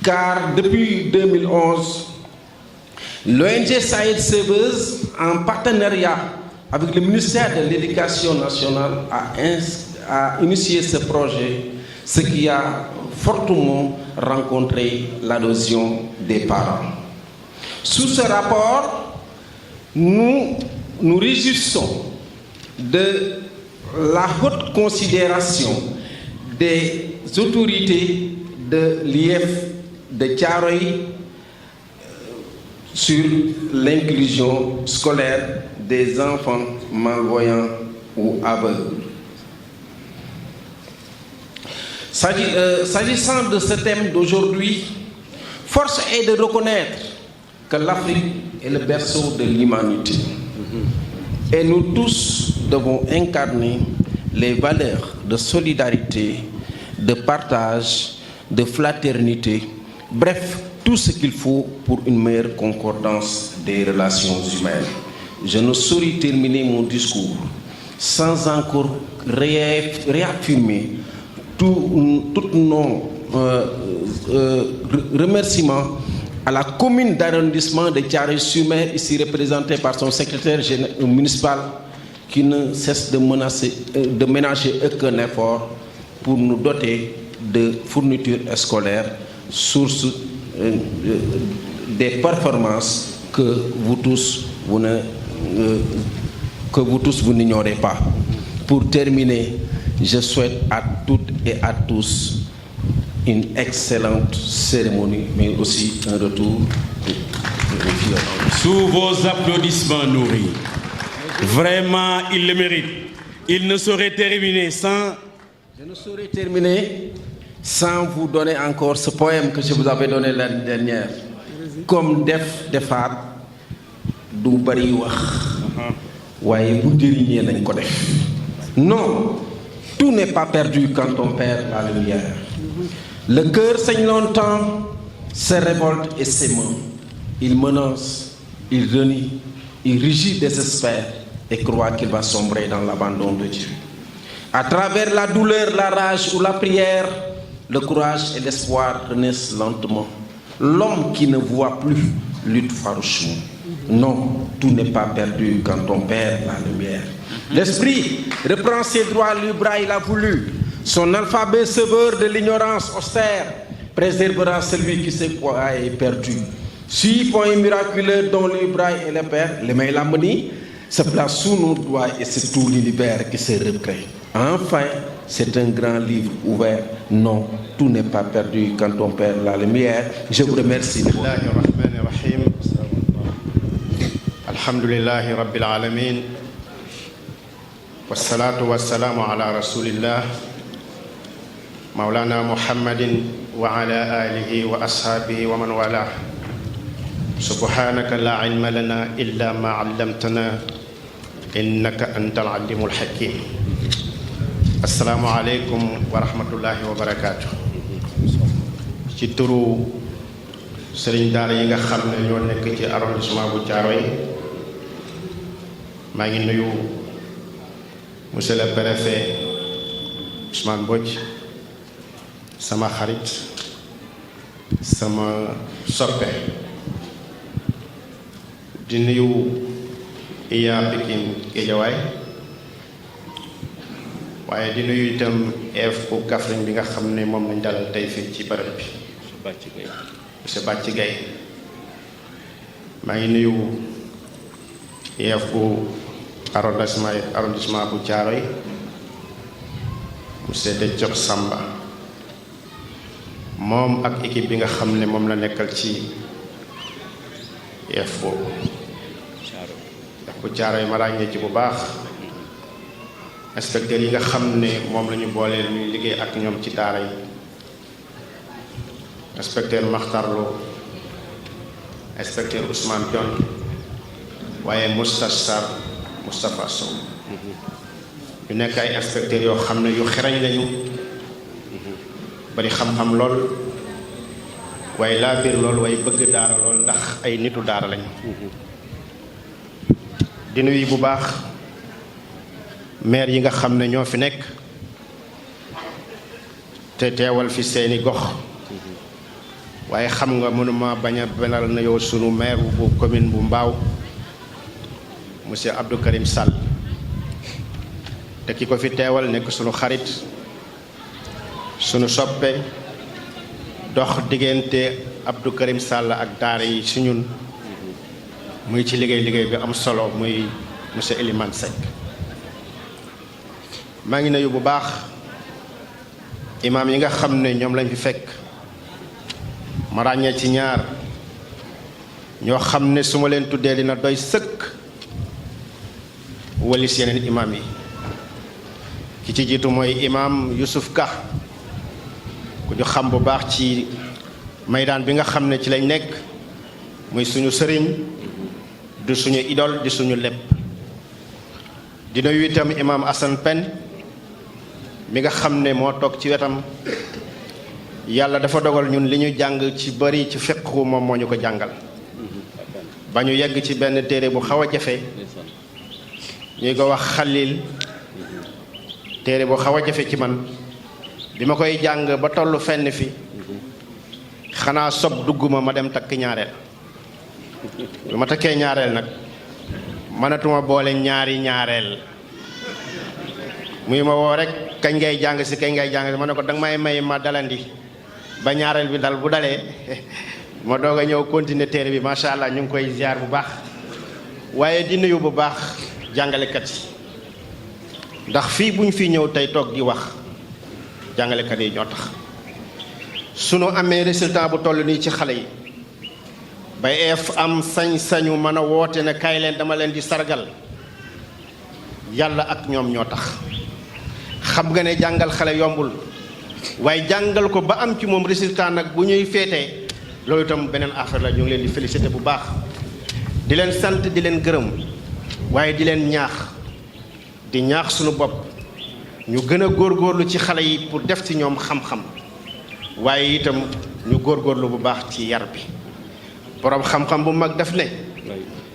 Car depuis 2011, l'ONG Saïd Sebeuz, en partenariat avec le ministère de l'Éducation nationale, a initié ce projet, ce qui a fortement rencontré l'adhésion des parents. Sous ce rapport, nous nous réjouissons de la haute considération des autorités de l'IF de Thiaroye sur l'inclusion scolaire des enfants malvoyants ou aveugles. S'agissant de ce thème d'aujourd'hui, force est de reconnaître que l'Afrique est le berceau de l'humanité. Et nous tous devons incarner les valeurs de solidarité, de partage, de fraternité, bref, tout ce qu'il faut pour une meilleure concordance des relations humaines. Je ne saurais terminer mon discours sans encore réaffirmer tous nos remerciements à la commune d'arrondissement de Thiaroye-sur-Mer, ici représentée par son secrétaire municipal, qui ne cesse de ménager aucun effort pour nous doter de fournitures scolaires, source des performances que vous tous vous n'ignorez pas. Pour terminer, je souhaite à toutes et à tous une excellente cérémonie, mais aussi un retour sous vos applaudissements nourris. Vraiment, il le mérite. Il ne saurait terminer sans... Je ne saurais terminer sans vous donner encore ce poème que je vous avais donné l'année dernière. Comme def defaat du bari wax waaye bu jëriñee nañ ko def. Non, tout n'est pas perdu quand on perd la lumière. Le cœur saigne longtemps, se révolte et s'émeut. Il menace, il renie, il rugit, désespère et croit qu'il va sombrer dans l'abandon de Dieu. À travers la douleur, la rage ou la prière, le courage et l'espoir renaissent lentement. L'homme qui ne voit plus lutte farouchement. Non, tout n'est pas perdu quand on perd la lumière. L'esprit reprend ses droits, l'Ibra il a voulu. Son alphabet sauveur de l'ignorance austère préservera celui qui sait quoi est perdu. 6 points miraculeux dont l'Ibra et le Père, les mains l'harmonie, se place sous nos doigts et c'est tout l'univers qui se recrée. Enfin, c'est un grand livre ouvert. Non, tout n'est pas perdu quand on perd la lumière. Je vous remercie. Alhamdulillahi Rabbil Alamin. Wassalatu wassalamu ala Rasulillah. Maulana Muhammadin wa ala alihi wa ashabihi wa man wala. Subhanaka la ilma lana illa ma 'allamtana innaka antal alimul hakim. asalaamaaleykum wa rahmatullahi wa barakaatu. ci turu sëriñ daara yi nga xam ne ñoo nekk ci arrondissement bu Thiaroye maa ngi nuyu monsieur le préfet Ousmane Mbodj sama xarit sama soppe di nuyu iya Pikine Guédiawaye waaye di nuyu itam EF bu Kaffrine bi nga xam ne moom lañ dalal tey fii ci barab bi monsieur Bàcci Gaye maa ngi nuyu EF bu arrondissement bu Thiaroye monsieur Déthiop Samba moom ak équipe bi nga xam ne moom la nekkal ci EF boobu bu Thiaroye ma ràññee ci bu baax inspecteurs yi nga xam ne moom la ñu booleel ñuy liggéey ak ñoom ci daara yi inspecteur Makhtar Lo inspecteur Ousmane Dione waaye Moustapha Sow ñu nekk ay inspecteurs yoo xam ne yu xereñ lañu bari xam-xam lool waaye laa biir lool waaye bëgg daara lool ndax ay nitu daara lañu di nuyu bu baax maire yi nga xam ne ñoo fi nekk te teewal fi seeni gox waaye xam nga mënuma bañ a benal na yow sunu maire bu commune bu Mbao monsieur Abdou Karim Sall te ki ko fi teewal nekk sunu xarit sunu soppe dox diggante Abdou Karim Sall ak daara yi si ñun muy ci liggéey bi am solo muy monsieur Elimane Seck maa ngi nuyu bu baax imaam yi nga xam ne ñoom lañ fi fekk ma ràññee ci ñaar ñoo xam ne su ma leen tuddee dina doy sëkk walis yeneen imaam yi ki ci jiitu mooy imaam Youssouf Ka ku ñu xam bu baax ci maydaan bi nga xam ne ci lañ nekk muy suñu sëriñ di suñu idole di suñu lépp di nuyu itam imaam Assane Pen mi nga xam ne moo toog ci wetam yàlla dafa dogal ñun li ñu jàng ci bari ci fiqhu moom moo ñu ko jàngal ba ñu yegg ci benn téere bu xaw a jafe ñuy ko wax xalil téere bu xaw a jafe ci man bi ma koy jàng ba tollu fenn fi xanaa sob dugguma ma dem takk ñaareel lu ma takkee ñaareel nag mënatuma boole ñaari ñaareel muy ma woo rek kañ ngay jàng si ma ne ko danga may ma dalandi ba ñaareel bi dal bu dalee ma doog a ñëw continuer téere bi macha allah ñu ngi koy ziar bu baax waaye di nuyu bu baax jàngalekat yi ndax fii bu ñu fi ñëw tey toog di wax jàngalekat yi ñoo tax sunu amee résultat bu toll nii ci xale yi ba EF am sañ-sañu mën a woote ne kaay leen dama leen di sargal yàlla ak ñoom ñoo tax xam nga ne jàngal xale yombul waaye jàngal ko ba am ci moom résultat nag bu ñuy feetee loolu itam beneen affaire la ñu ngi leen di félicité bu baax di leen sant di leen gërëm waaye di leen ñaax suñu bopp ñu gën a góorgóorlu ci xale yi pour def ci ñoom xam-xam waaye itam ñu góorgóorlu bu baax ci yar bi boroom xam-xam bu mag def ne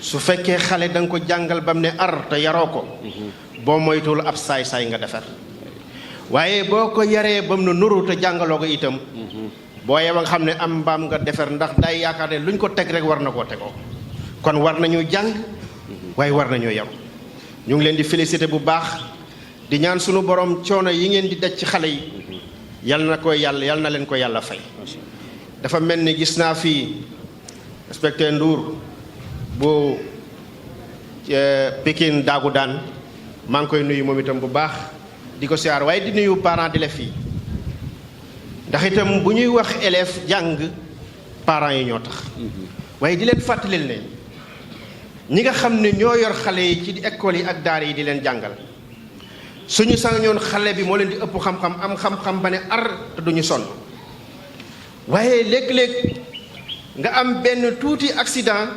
su fekkee xale da nga ko jàngal ba mu ne ar te yaroo ko boo moytuwul ab saay-saay nga defar waaye boo ko yaree ba mu ne nuru te jàngaloo ko itam boo yewa nga xam ne am mbaam nga defar ndax day yaakaar ne luñ ko teg rek war na koo tegoo kon war nañu jàng waaye war nañu yaru ñu ngi leen di félicité bu baax di ñaan sunu borom coono yi ngeen di daj ci xale yi yal na leen ko yàlla fay dafa mel ni gis naa fii inspecteur Ndour bu Pikine daagu daan maa ngi koy nuyu moom itam bu baax di ko siyaar waaye di nuyu parents d'élèves yi ndax itam bu ñuy wax élève jàng parents yi ñoo tax waaye di leen fàttalil ne ñi nga xam ne ñoo yor xale yi ci école yi ak daara yi di leen jàngal suñu sañoon xale bi moo leen di ëpp xam-xam am xam-xam ba ne ar te duñu sonn waaye léeg-léeg nga am benn tuuti accident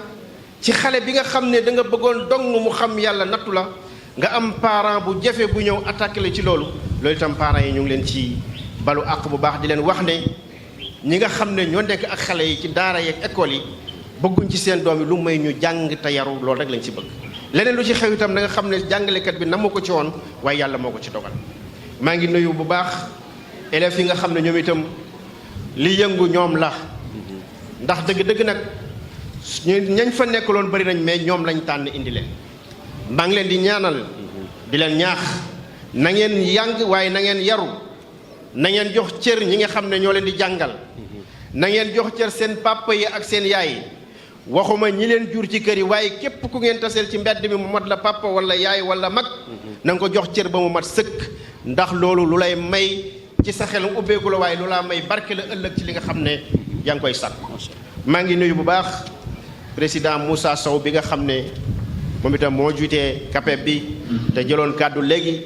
ci xale bi nga xam ne da nga bëggoon dong mu xam yàlla nattu la nga am parent bu jafe bu ñëw attaqué la ci loolu loolu itam parents yi ñu ngi leen ci balu àq bu baax di leen wax ne ñi nga xam ne ñoo nekk ak xale yi ci daara yeeg école yi bëgguñ ci seen doom yi lu may ñu jàng te yaru loolu rek lañ ci bëgg leneen lu ci xew itam da nga xam ne jàngalekat bi namu ko ci woon waaye yàlla moo ko ci dogal maa ngi nuyu bu baax élèves yi nga xam ne ñoom itam li yëngu ñoom la ndax dëgg-dëgg nag ñañ fa nekkaloon bari nañ mais ñoom lañ tànn indi leen maa ngi leen di ñaanal di leen ñaax na ngeen yàng waaye na ngeen yaru na ngeen jox cër ñi nga xam ne ñoo leen di jàngal na ngeen jox cër seen papa yi ak seen yaay yi waxuma ñi leen jur ci kër yi waaye képp ku ngeen taseel ci mbedd mi mu mat la papa wala yaay wala mag na nga ko jox cër ba mu mat sëkk ndax loolu lu lay may ci sa xel ubbeeku la waaye lu laa may barke la ëllëg ci li nga xam ne yaa ngi koy sàkk maa ngi nuyu bu baax président Moussa Sow bi nga xam ne moom itam moo jiitee CAPEB bi te jëloon kàddu léegi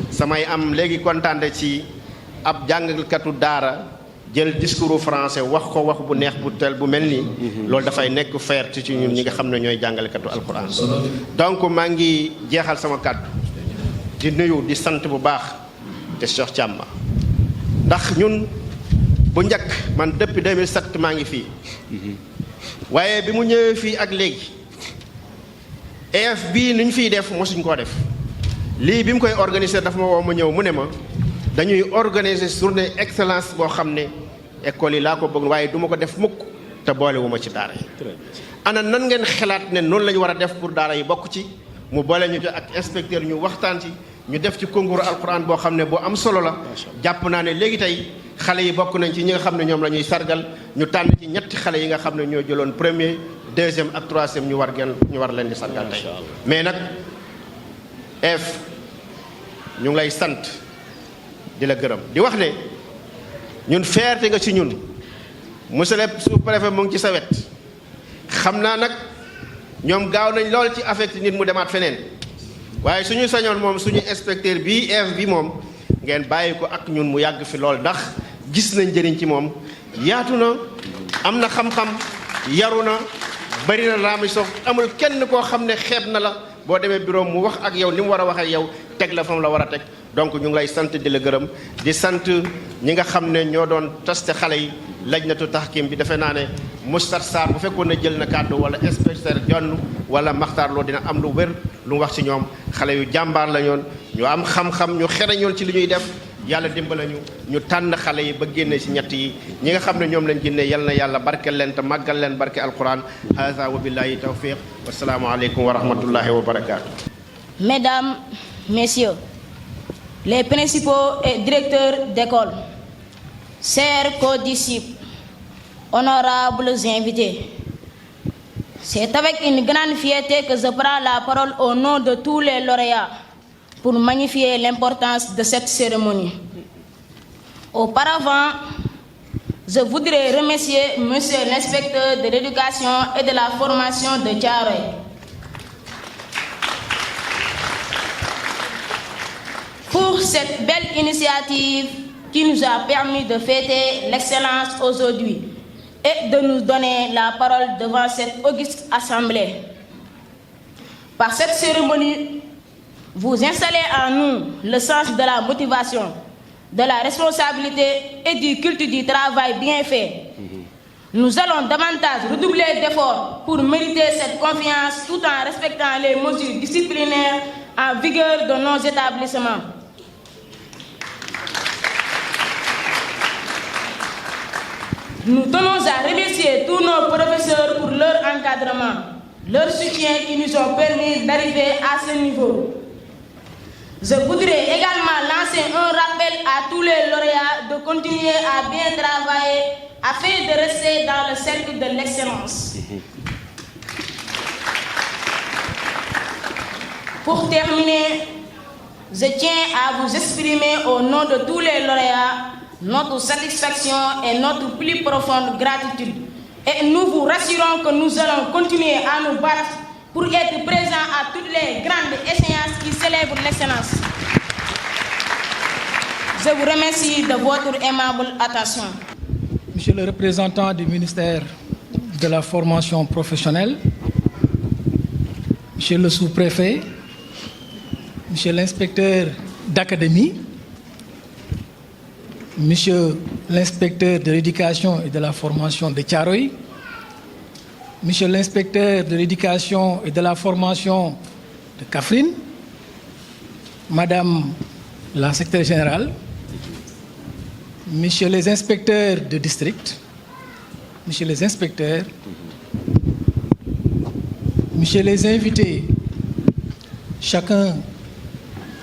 samay am léegi kontaante ci ab jàngalkatu daara jël discours français wax ko wax bu neex bu tel bu mel nii loolu dafay nekk fierté ci ñun ñi nga xam ne ñooy jàngalekatu alquran donc maa ngi jeexal sama kàddu di nuyu di sant bu baax te Cheikh Thiam ndax ñun bu njëkk man depuis 2007 maa ngi fii waaye bi mu ñëwee fii ak léegi EF bii ni ñu fiy def mosuñ koo def lii bi mu koy organiser dafa ma woo ma ñëw mu ne ma dañuy organiser journée excellence boo xam ne école yi laa ko bëgg waaye du ma ko def mukk te boole wu ma ci daara yi ana nan ngeen xalaat ne noonu la ñu war a def pour daara yi bokk ci mu boole ñu ci ak inspecteur ñu waxtaan ci ñu def ci concours alquran boo xam ne boo am solo la jàpp naa ne léegi tey xale yi bokk nañ ci ñi nga xam ne ñoom la ñuy sargal ñu tànn ci ñetti xale yi nga xam ne ñoo jëloon premier deuxième ak troisième ñu war leen di sargal tey mais nag ñu ngi lay sant di la gërëm di wax ne ñun fierté nga ci ñun monsieur le sous-préfet mu ngi ci sa wet xam naa nag ñoom gaaw nañ lool ci affecté nit mu demaat feneen waaye suñu sañoon moom suñu inspecteur bii bi moom ngeen bàyyi ko ak ñun mu yàgg fi lool ndax gis nañ njëriñ ci moom yaatu na am na xam-xam yaru na bari na laami sof amul kenn koo xam ne xeeb na la boo demee bureau mu wax ak yow ni mu war a wax ak yow teg la fa mu la war a teg donc ñu ngi lay sant di la gërëm di sant ñi nga xam ne ñoo doon testé xale yi lajnatu tahkim bi defe naa ne Moustar Sarr bu fekkoon ne jël na kàddu wala inspecteur Jonn wala Maxtaar Lo dina am lu wér lu mu wax ci ñoom xale yu jàmbaar la ñoon ñu am xam-xam ñu xereñoon ci li ñuy def yàlla dimbala ñu tànn xale yi ba génne ci ñett yi ñi nga xam ne ñoom lañ génne yal na yàlla barkeel leen te màggal leen barke alquran hada wa billahi tawfiq wasalaamu aleykum wa rahmatullahi wa barakatuh. Mesdames, Messieurs, les principaux et directeurs d'école, chers co-disciples, honorables invités, c'est avec une grande fierté que je prends la parole au nom de tous les lauréats pour magnifier l'importance de cette cérémonie. Auparavant, je voudrais remercier Monsieur l'inspecteur de l'éducation et de la formation de Thiaroye pour cette belle initiative qui nous a permis de fêter l'excellence aujourd'hui et de nous donner la parole devant cette auguste assemblée. Par cette cérémonie, vous installez en nous le sens de la motivation, de la responsabilité et du culte du travail bien fait. Nous allons davantage redoubler d'efforts pour mériter cette confiance tout en respectant les mesures disciplinaires en vigueur de nos établissements. Nous tenons à remercier tous nos professeurs pour leur encadrement, leur soutien qui nous ont permis d'arriver à ce niveau. Je voudrais également lancer un rappel à tous les lauréats de continuer à bien travailler afin de rester dans le cercle de l'excellence. Pour terminer, je tiens à vous exprimer au nom de tous les lauréats notre satisfaction et notre plus profonde gratitude. Et nous vous rassurons que nous allons continuer à nous battre pour être présents à toutes les grandes échéances qui célèbrent l'excellence. Je vous remercie de votre aimable attention. Monsieur le représentant du ministère de la formation professionnelle, Monsieur le sous-préfet, Monsieur l'inspecteur d'académie, Monsieur l'inspecteur de l'éducation et de la formation de Thiaroye, Monsieur l'inspecteur de l'éducation et de la formation de Kaffrine, Madame la secrétaire générale, Messieurs les inspecteurs de district, Messieurs les inspecteurs, Messieurs les invités, chacun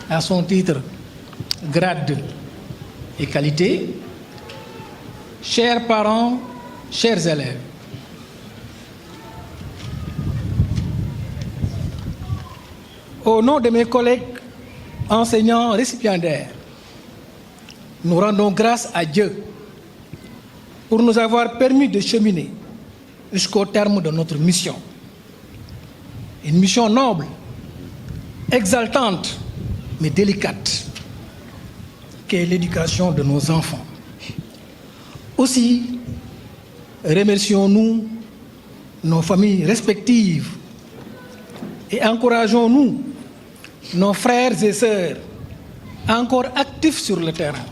à son titre, grade et qualité, chers parents, chers élèves, au nom de mes collègues enseignants récipiendaires, nous rendons grâce à Dieu pour nous avoir permis de cheminer jusqu'au terme de notre mission. Une mission noble, exaltante, mais délicate, qu'est l'éducation de nos enfants. Aussi, remercions-nous nos familles respectives et encourageons-nous nos frères et sœurs encore actifs sur le terrain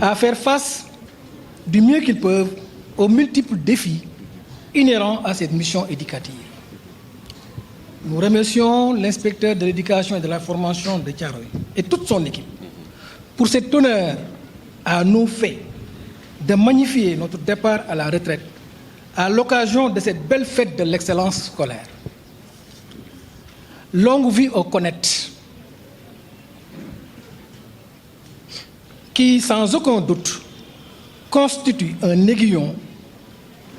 à faire face du mieux qu'ils peuvent aux multiples défis inhérents à cette mission éducative. Nous remercions l'inspecteur de l'éducation et de la formation de Thiaroye et toute son équipe pour cet honneur à nous fait de magnifier notre départ à la retraite à l'occasion de cette belle fête de l'excellence scolaire. Longue vie au CONET, qui, sans aucun doute, constitue un aiguillon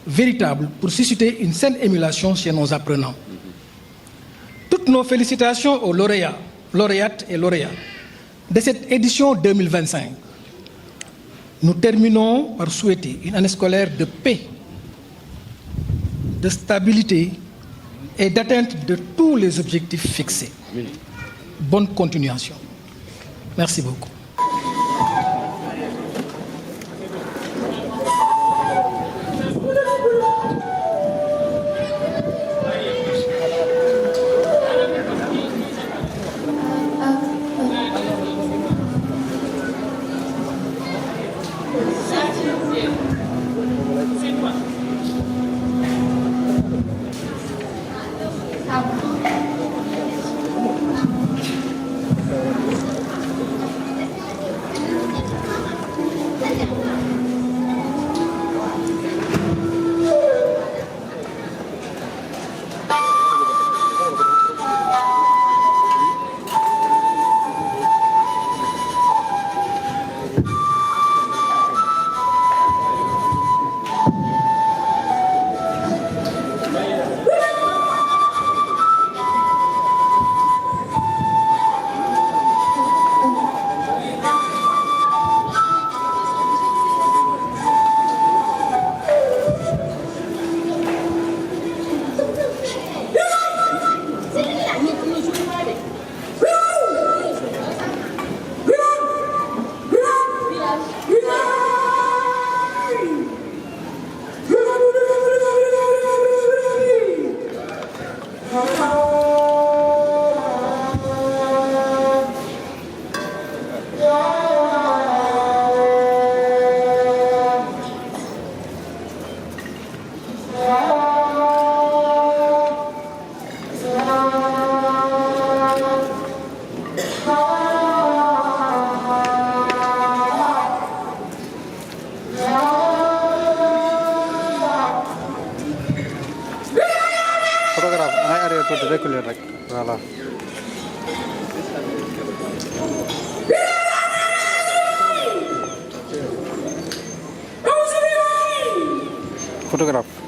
véritable pour susciter une saine émulation chez nos apprenants. Toutes nos félicitations aux lauréates et lauréats de cette édition 2025. Nous terminons par souhaiter une année scolaire de paix, de stabilité et d'atteinte de tous les objectifs fixés. Bonne continuation. Merci beaucoup. Photograph.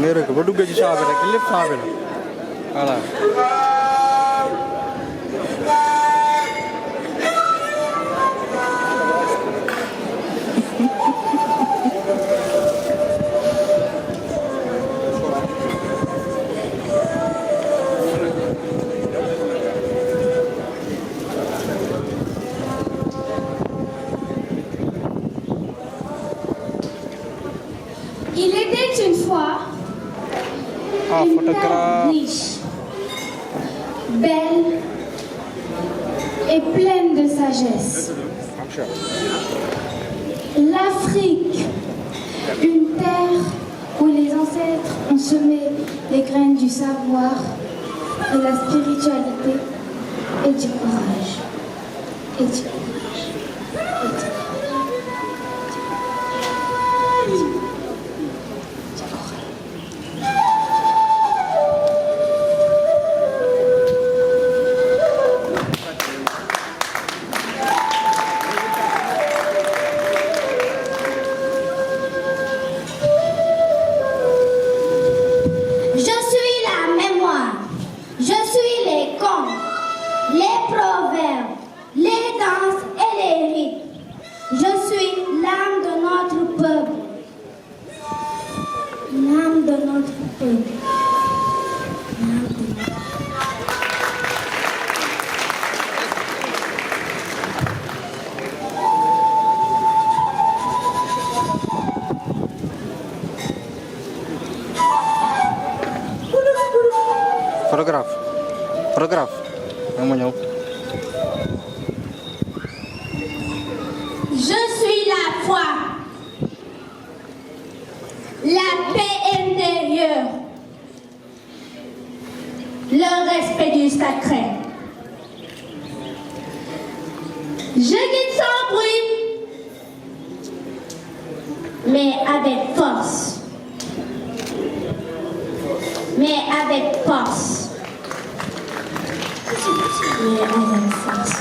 Ini rek ba duggee ci chambre rek lépp chambre la voilà. une terre riche, belle et pleine de sagesse. L'Afrique, une terre où les ancêtres ont semé les graines du savoir, de la spiritualité et du courage. Et du courage. Et du courage. Photographe. Je suis la foi, la paix intérieure, le respect du sacré. Je guide sans bruit, mais avec force. Mais avec force. Mais avec force.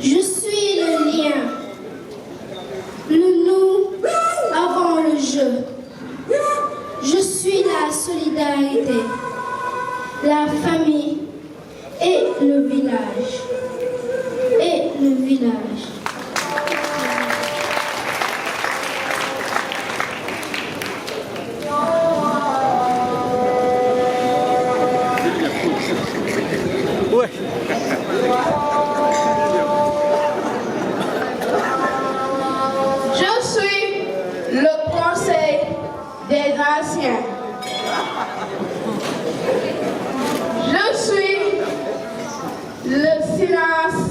Je suis le lien, le nous avant le je. Je suis la solidarité, la famille et le village. Et le village. Je suis le conseil des anciens. Je suis le silence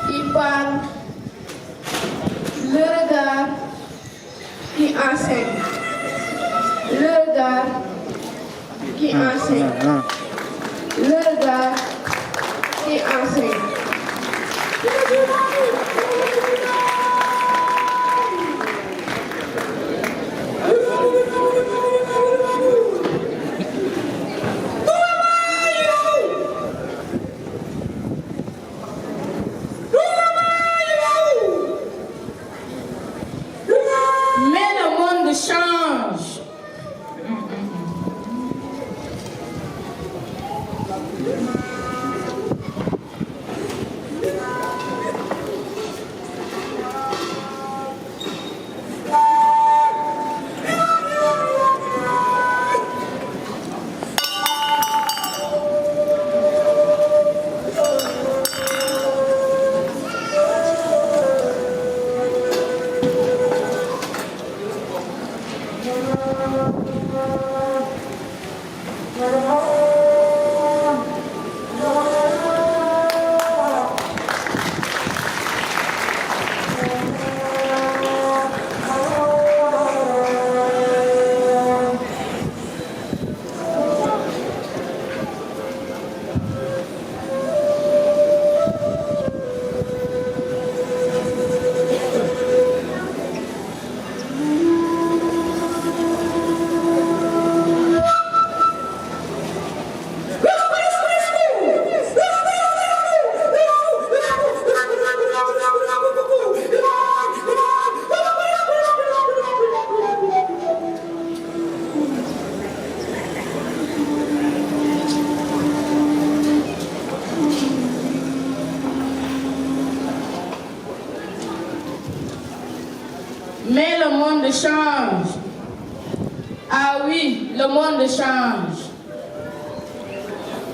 qui parle, le regard qui enseigne. Le regard qui enseigne. Le regard qui enseigne. Mais le monde change. change. Ah oui, le monde change.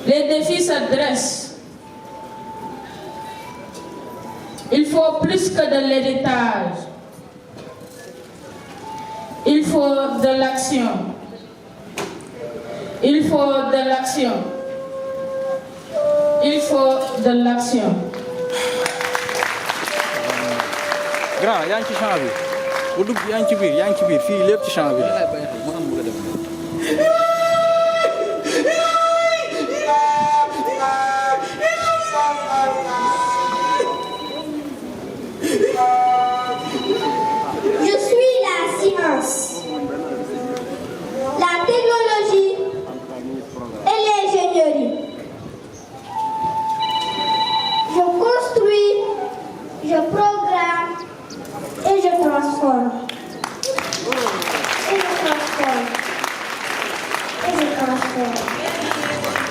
Les défis se dressent. Il faut plus que de l'héritage. Il faut de l'action. Il faut de l'action. Il faut de l'action. Grand, yaa ngi ci champ bi bu dugg yaa ngi ci biir fii lépp ci champ bi la. Je suis la science, la technologie et l'ingénierie. Je construis, je programme et je transforme. Et je transforme. Et je transforme.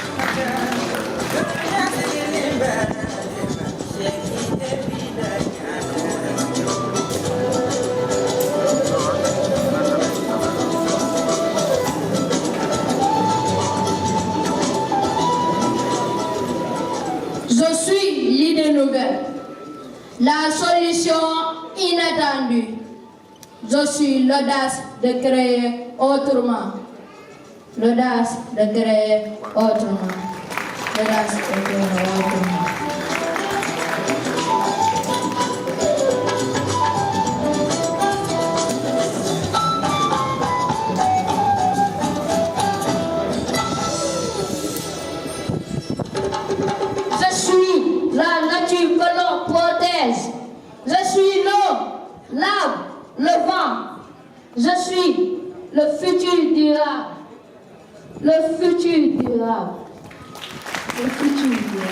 Je suis l'idée nouvelle, la solution inattendue. Je suis l'audace de créer autrement. L'audace de créer autrement. L'audace de créer autrement. Je suis la nature que l'on protège. Je suis l'eau, l'arbre, le vent. Je suis le futur durable. Le futur durable. Le futur durable.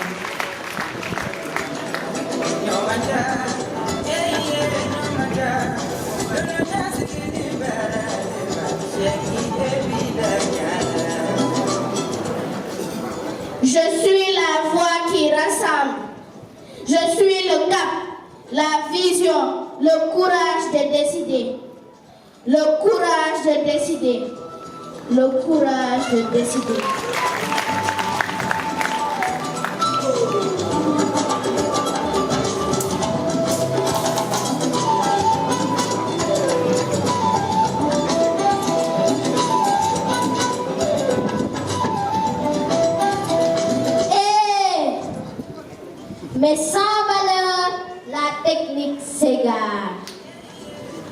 Je suis la voix qui rassemble. Je suis le cap, la vision, le courage de décider. Le courage de décider. Le courage de décider. Mais sans valeur, la technique s'égare.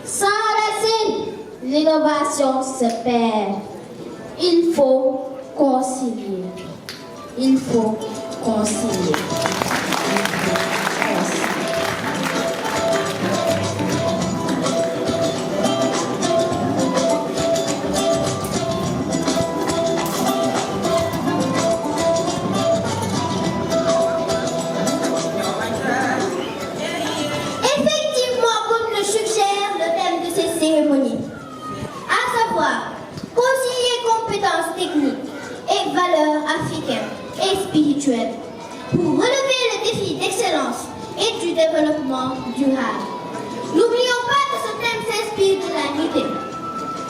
Sans racine, l'innovation se perd. Il faut concilier. Il faut concilier. Effectivement, comme le suggère le thème de ces cérémonies, à savoir concilier compétences techniques et valeurs africaines et spirituelles pour relever le défi d'excellence et du développement durable. N'oublions pas que ce thème s'inspire de la NITE,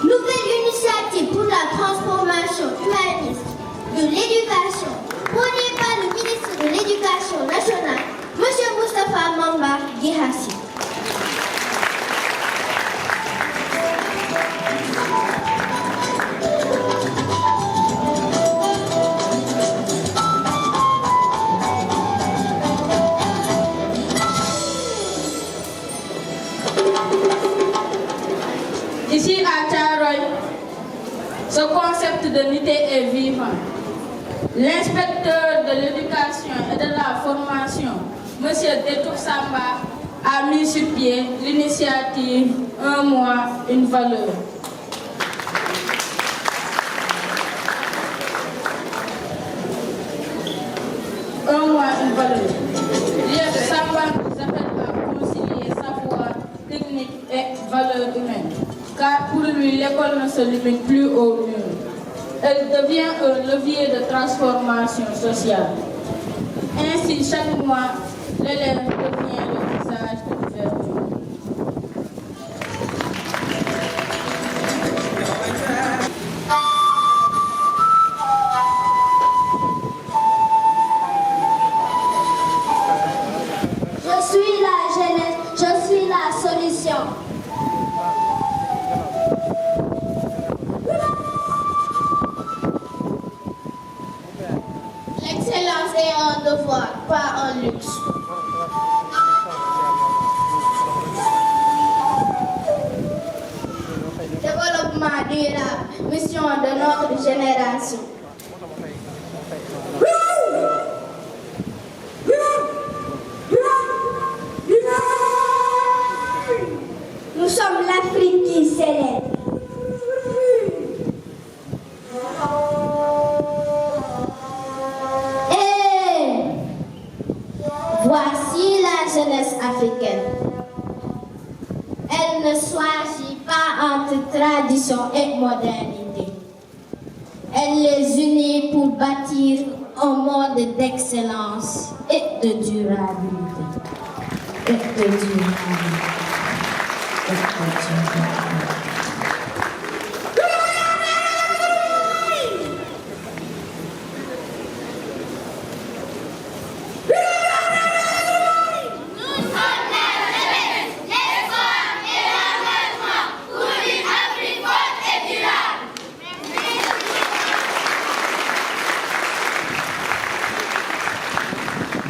nouvelle initiative pour la transformation humaniste de l'éducation, prônée par le ministre de l'Éducation nationale, M. Moustapha Mamba Guirassy. Ici à Thiaroye, ce concept de NITE est vivant. L'inspecteur de l'éducation et de la formation, M. Detour Samba, a mis sur pied l'initiative Un mois, une valeur. Un mois, une valeur. Lieu de Samba nous appelle à concilier savoir, technique et valeur humaine. Car pour lui, l'école ne se limite plus au mur. Elle devient un levier de transformation sociale. Ainsi, chaque mois, l'élève devient le visage de l'ouverture. L'excellence est un devoir, pas un luxe. Développement durable, mission de notre génération. Nous sommes l'Afrique qui célèbre. Et voici la jeunesse africaine. Elle ne choisit pas entre tradition et modernité. Elle les unit pour bâtir un monde d'excellence et de durabilité.